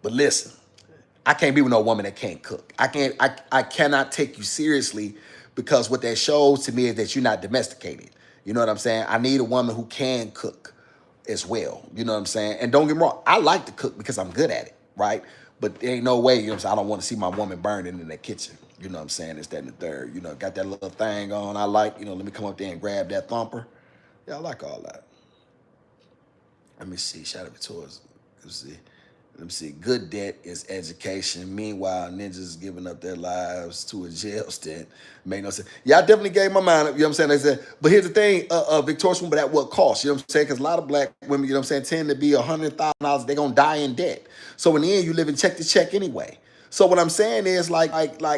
But listen, I can't be with no woman that can't cook. I cannot take you seriously because what that shows to me is that you're not domesticated. You know what I'm saying? I need a woman who can cook as well. You know what I'm saying? And don't get me wrong, I like to cook because I'm good at it, right? But there ain't no way, you know what I'm saying, I don't want to see my woman burning in the kitchen. You know what I'm saying? It's that and the third. You know, got that little thing on. I like, let me come up there and grab that thumper. Yeah, I like all that. Let me see. Shout out to towards. Let me see. Good debt is education. Meanwhile, ninjas giving up their lives to a jail stint. Make no sense. Yeah, I definitely gave my mind up. You know what I'm saying? They said, but here's the thing, Victorious woman, but at what cost? You know what I'm saying? Because a lot of black women, you know what I'm saying, tend to be $100,000. They're going to die in debt. So in the end, you live in check to check anyway. So what I'm saying is like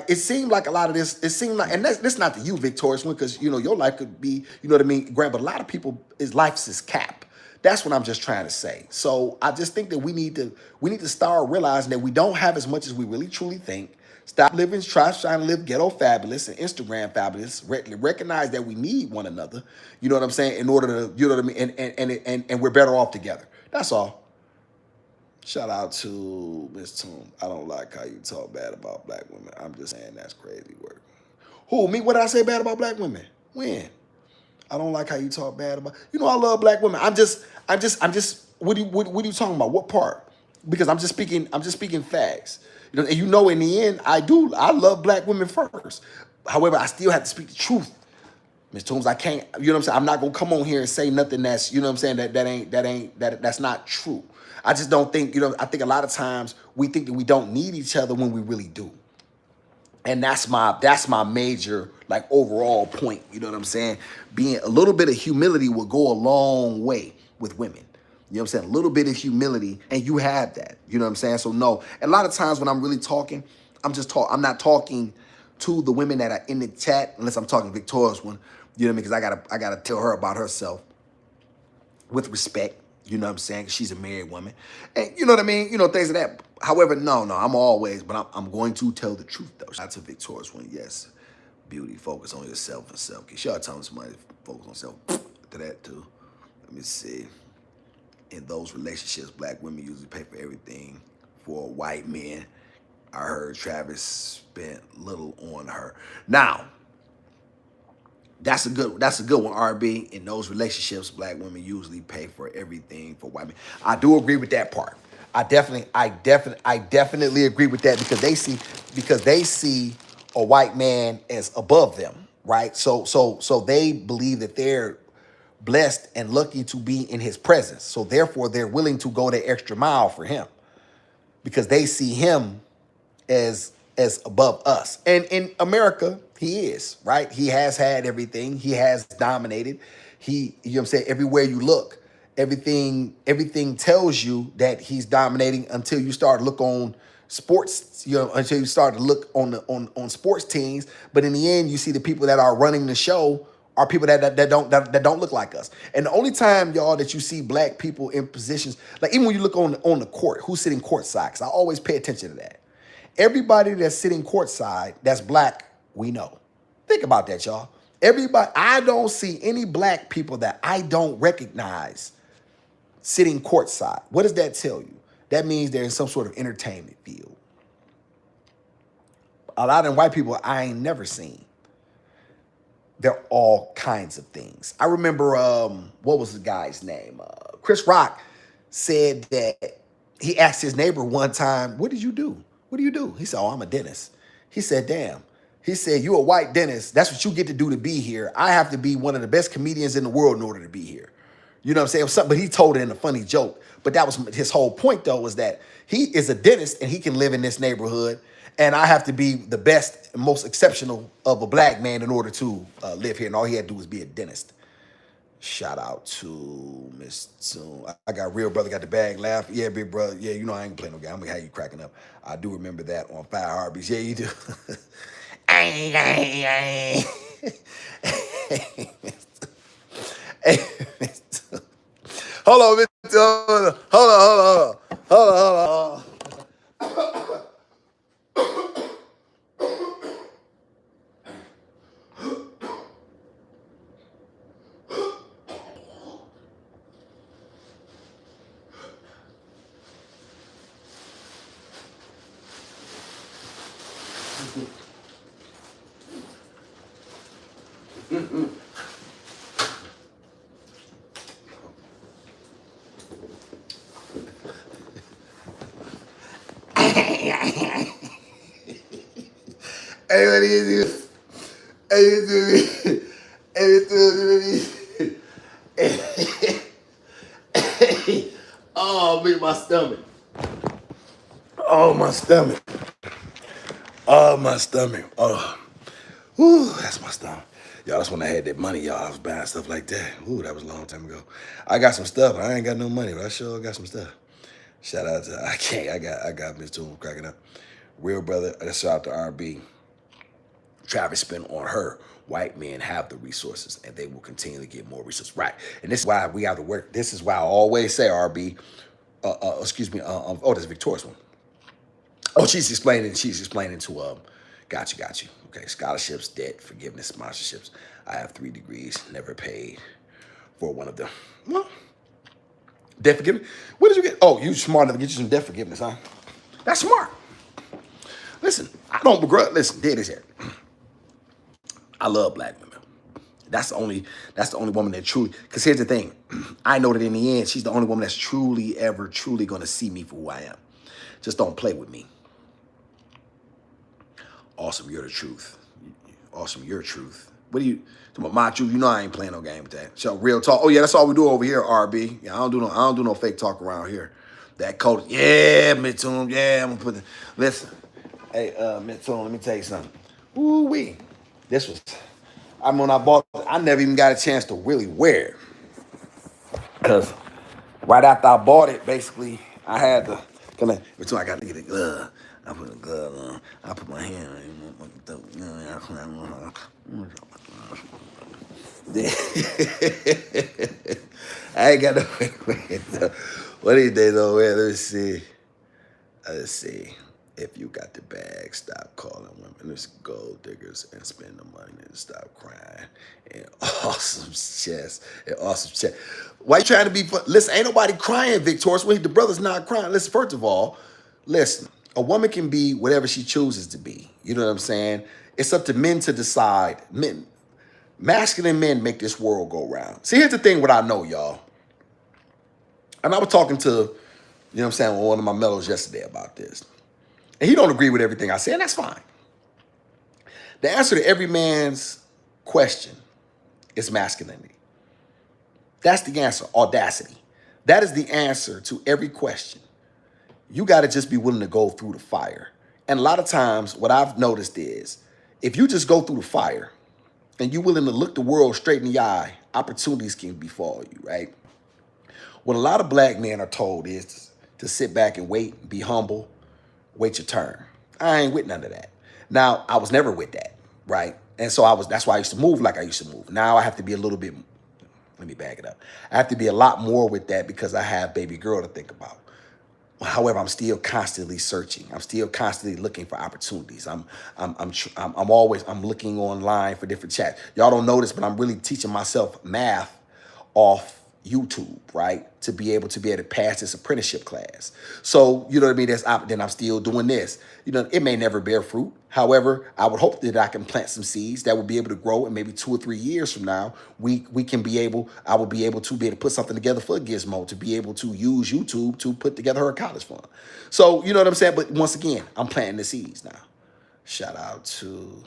it seemed like a lot of this, it seemed like, and that's not to you, Victorious one, because, your life could be, you know what I mean, grand, but a lot of people, life's is cap. That's what I'm just trying to say. So I just think that we need to start realizing that we don't have as much as we really truly think. Stop living, trying to live ghetto fabulous and Instagram fabulous. Recognize that we need one another. You know what I'm saying? In order to, you know what I mean, and we're better off together. That's all. Shout out to Miss Toom. I don't like how you talk bad about black women. I'm just saying that's crazy work. Who, me? What did I say bad about black women? When? I don't like how you talk bad about. You know, I love black women. I'm just. What are you talking about? What part? Because I'm just speaking. I'm just speaking facts. You know, and you know, in the end, I do. I love black women first. However, I still have to speak the truth. Ms. Toombs, I can't, you know what I'm saying? I'm not gonna come on here and say nothing that's, you know what I'm saying, that's not true. I just don't think, you know, I think a lot of times we think that we don't need each other when we really do. And that's my major, like, overall point. You know what I'm saying? Being a little bit of humility will go a long way with women. You know what I'm saying? A little bit of humility, and you have that. You know what I'm saying? So no, a lot of times when I'm really talking, I'm not talking to the women that are in the chat, unless I'm talking Victoria's one. You know what I mean? Because I gotta tell her about herself with respect. You know what I'm saying? 'Cause she's a married woman, and you know what I mean. You know, things like that. However, no, I'm always, but I'm going to tell the truth though. Shout out to Victoria's one. Yes, beauty, focus on yourself and self. Shout out to somebody to focus on self. To that too. Let me see. In those relationships, black women usually pay for everything for white men. I heard Travis spent little on her. Now, that's a good one, RB. In those relationships, black women usually pay for everything for white men. I do agree with that part. I definitely agree with that because they see a white man as above them, right? So they believe that they're blessed and lucky to be in his presence. So therefore, they're willing to go the extra mile for him because they see him as above us. And in America, he is, right? He has had everything. He has dominated. You know what I'm saying? Everywhere you look, everything tells you that he's dominating until you start to look on sports, you know, until you start to look on sports teams. But in the end, you see the people that are running the show are people that don't look like us. And the only time, y'all, that you see black people in positions, like even when you look on the court, who's sitting courtside, because I always pay attention to that. Everybody that's sitting courtside that's black, we know. Think about that, y'all. Everybody, I don't see any black people that I don't recognize sitting courtside. What does that tell you? That means they're in some sort of entertainment field. A lot of white people I ain't never seen. They're all kinds of things. I remember, what was the guy's name? Chris Rock said that he asked his neighbor one time, "What did you do? What do you do?" He said, "Oh, I'm a dentist." He said, "Damn." He said, "You a white dentist. That's what you get to do to be here. I have to be one of the best comedians in the world in order to be here." You know what I'm saying? But he told it in a funny joke. But that was his whole point, though, was that he is a dentist and he can live in this neighborhood. And I have to be the best and most exceptional of a black man in order to live here. And all he had to do was be a dentist. Shout out to Miss Soon. I got real brother, got the bag laugh. Yeah, big brother. Yeah, you know I ain't playing no game. I'm gonna have you cracking up. I do remember that on Fire Heartbeats. Yeah, you do. Hold on, Miss. Hold on. Hey, what is this? Hey, this is Hey, oh, man, my stomach. Oh, my stomach. Oh, my stomach. Oh, whew, that's my stomach. Y'all, that's when I had that money, y'all. I was buying stuff like that. Ooh, that was a long time ago. I got some stuff. I ain't got no money, but I sure got some stuff. Shout out to I got Miss Toom cracking up. Real brother. Shout out to RB. Travis spent on her. White men have the resources, and they will continue to get more resources. Right, and this is why we have to work. This is why I always say, RB. Excuse me. Oh, that's Victoria's one. Oh, she's explaining. She's explaining to got you. Okay, scholarships, debt, forgiveness, sponsorships. I have 3 degrees, never paid for one of them. Well, debt forgiveness. What did you get? Oh, you smart enough to get you some debt forgiveness, huh? That's smart. Listen, I don't begrudge. Listen, there it is here. I love black women. That's the only woman that truly. Because here's the thing, I know that in the end, she's the only woman that's truly going to see me for who I am. Just don't play with me. Awesome, you're the truth. Awesome, you're truth. What do you talking about? My truth? You know I ain't playing no game with that. So real talk. Oh yeah, that's all we do over here, RB. Yeah, I don't do no fake talk around here. That code. Yeah, Midtoon. Yeah, I'm gonna put the. Listen, hey, Midtoon. Let me tell you something. Ooh wee. This was. When I bought it, I never even got a chance to really wear it. Cause right after I bought it, basically I had to. Midtoon, I got to get a glove. I put a glove on. I put my hand on it. I ain't got no way. What these days over here? Let's see. If you got the bag, stop calling women. Let's gold diggers and spend the money and stop crying. And awesome chest. Why you trying to be fun? Listen, ain't nobody crying, Victorious. The brother's not crying. Listen, first of all, listen. A woman can be whatever she chooses to be. You know what I'm saying? It's up to men to decide. Men, masculine men make this world go round. See, here's the thing what I know, y'all. And I was talking to, you know what I'm saying, one of my mellows yesterday about this. And he don't agree with everything I say, and that's fine. The answer to every man's question is masculinity. That's the answer, audacity. That is the answer to every question. You got to just be willing to go through the fire. And a lot of times what I've noticed is if you just go through the fire and you're willing to look the world straight in the eye, opportunities can befall you, right? What a lot of black men are told is to sit back and wait, be humble, wait your turn. I ain't with none of that. Now, I was never with that, right? And so that's why I used to move like I used to move. Now I have to be a little bit, let me back it up. I have to be a lot more with that because I have baby girl to think about. However, I'm still constantly searching. I'm still constantly looking for opportunities. I'm looking online for different chats. Y'all don't know this, but I'm really teaching myself math off YouTube, right? To be able to pass this apprenticeship class. So, you know what I mean? Then I'm still doing this. You know, it may never bear fruit. However, I would hope that I can plant some seeds that will be able to grow, and maybe 2 or 3 years from now, I will be able to put something together for Gizmo to be able to use YouTube to put together her college fund. So, you know what I'm saying? But once again, I'm planting the seeds now. Shout out to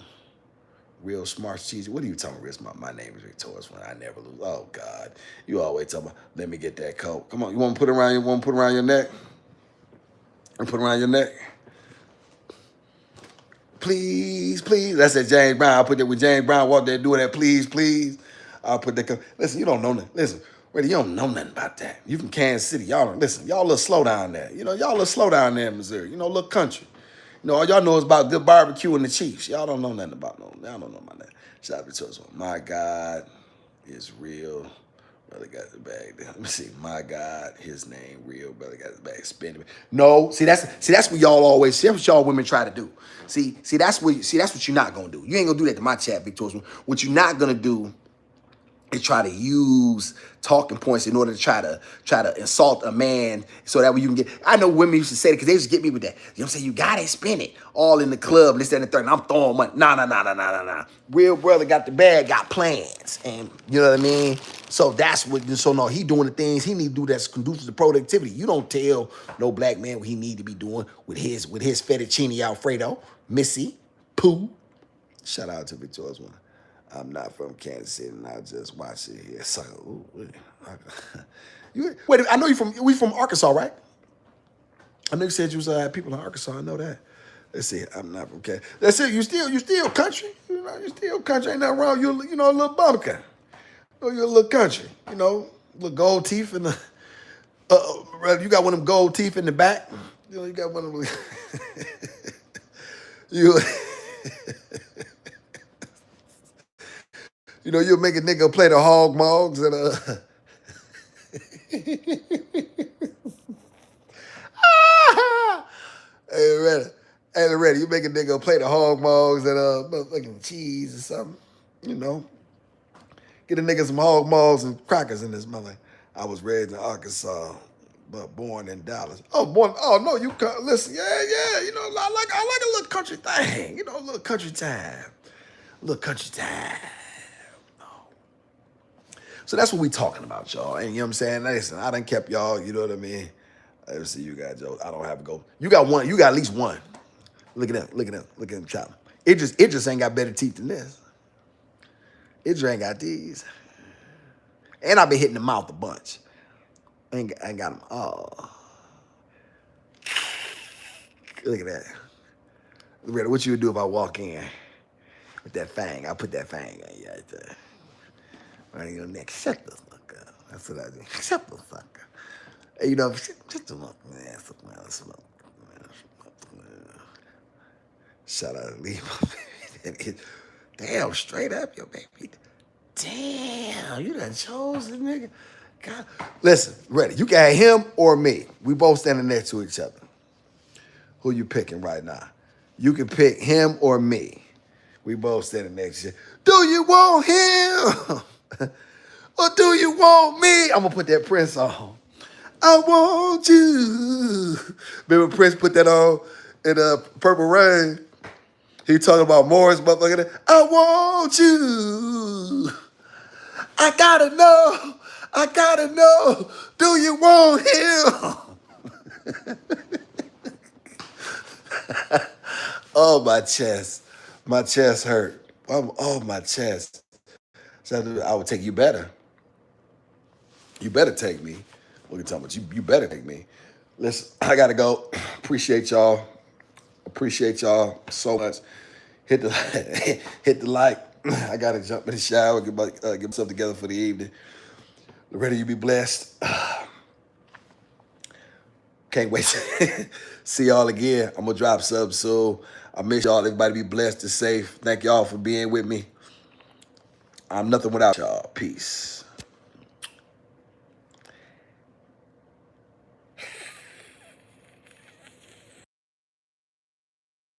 Real Smart Cheesy. What are you talking about? My name is Victorious when I never lose. Oh God. You always talking about, let me get that coat. Come on, you want to put it around your neck? And put it around your neck? Please, please. That's at James Brown. I'll put that with James Brown. Walk there doing that, please, please. I'll put that. Listen, you don't know nothing. Listen, you don't know nothing about that. You from Kansas City. Y'all a little slow down there. You know, y'all a little slow down there in Missouri. You know, a little country. You know, all y'all know is about good barbecue and the Chiefs. Y'all don't know nothing about y'all don't know about that. Shout out to Victorious. My God is real. Brother got the bag. Let me see. My God, his name real. Brother got the bag. Spend it. No, see that's what y'all always. See, that's what y'all women try to do. See that's what you're not gonna do. You ain't gonna do that to my chat, Victorious. What you're not gonna do is try to use talking points in order to try to insult a man so that way you can get. I know women used to say that because they used to get me with that. You know what I'm saying? You gotta spend it all in the club and this, that, and the third. And I'm throwing money. Nah. Real brother got the bag, got plans. And you know what I mean? So that's what, so no, he doing the things he need to do that's conducive to productivity. You don't tell no black man what he need to be doing with his fettuccine Alfredo, Missy, Pooh. Shout out to Victorious one. I'm not from Kansas City, and I just watch it here. So, wait, I know we from Arkansas, right? I know you said you was people in Arkansas. I know that. Let's see, I'm not from Kansas. That's it. You still country. You know, you still country. Ain't nothing wrong. You know, a little bumpkin. You know, you're a little country. You know, little gold teeth in the. You got one of them gold teeth in the back. You know, you got one of them. You. You know, you'll make a nigga play the hog mogs and hey, ready. Hey, ready. You make a nigga play the hog mogs and motherfucking cheese or something. You know. Get a nigga some hog mogs and crackers in this mother. I was raised in Arkansas, but born in Dallas. Oh, born. Oh no, you listen. Yeah. You know, I like a little country thing. You know, a little country time. A little country time. So that's what we talking about, y'all. And you know what I'm saying? Listen, I done kept y'all, you know what I mean? Let me see you guys, Joe. I don't have to go. You got one. You got at least one. Look at that. Look at that. Look at them chop. It just ain't got better teeth than this. It just ain't got these. And I've been hitting the mouth a bunch. I ain't got them all. Look at that. Ready, what you would do if I walk in with that fang? I put that fang on you right there. Right in your neck. Shut the fuck up. That's what I do. Shut the fuck up. Hey, you know, shut the fuck up. Shout out to Lee, my baby. Damn, straight up, your baby. Damn, you done chose the nigga. God. Listen, ready. You can have him or me. We both standing next to each other. Who you picking right now? You can pick him or me. We both standing next to each other. Do you want him? Or do you want me? I'm going to put that Prince on. I want you. Remember Prince put that on in Purple Rain? He talking about Morris, motherfucker. I want you. I gotta know. Do you want him? Oh, my chest. My chest hurt. Oh, my chest. So I would take you better. You better take me. What are you talking about? You better take me. Listen, I gotta go. Appreciate y'all. Appreciate y'all so much. Hit the hit the like. I gotta jump in the shower, get myself together for the evening. Ready, you be blessed. Can't wait to see y'all again. I'm gonna drop subs soon. I miss y'all. Everybody be blessed and safe. Thank y'all for being with me. I'm nothing without y'all. Peace.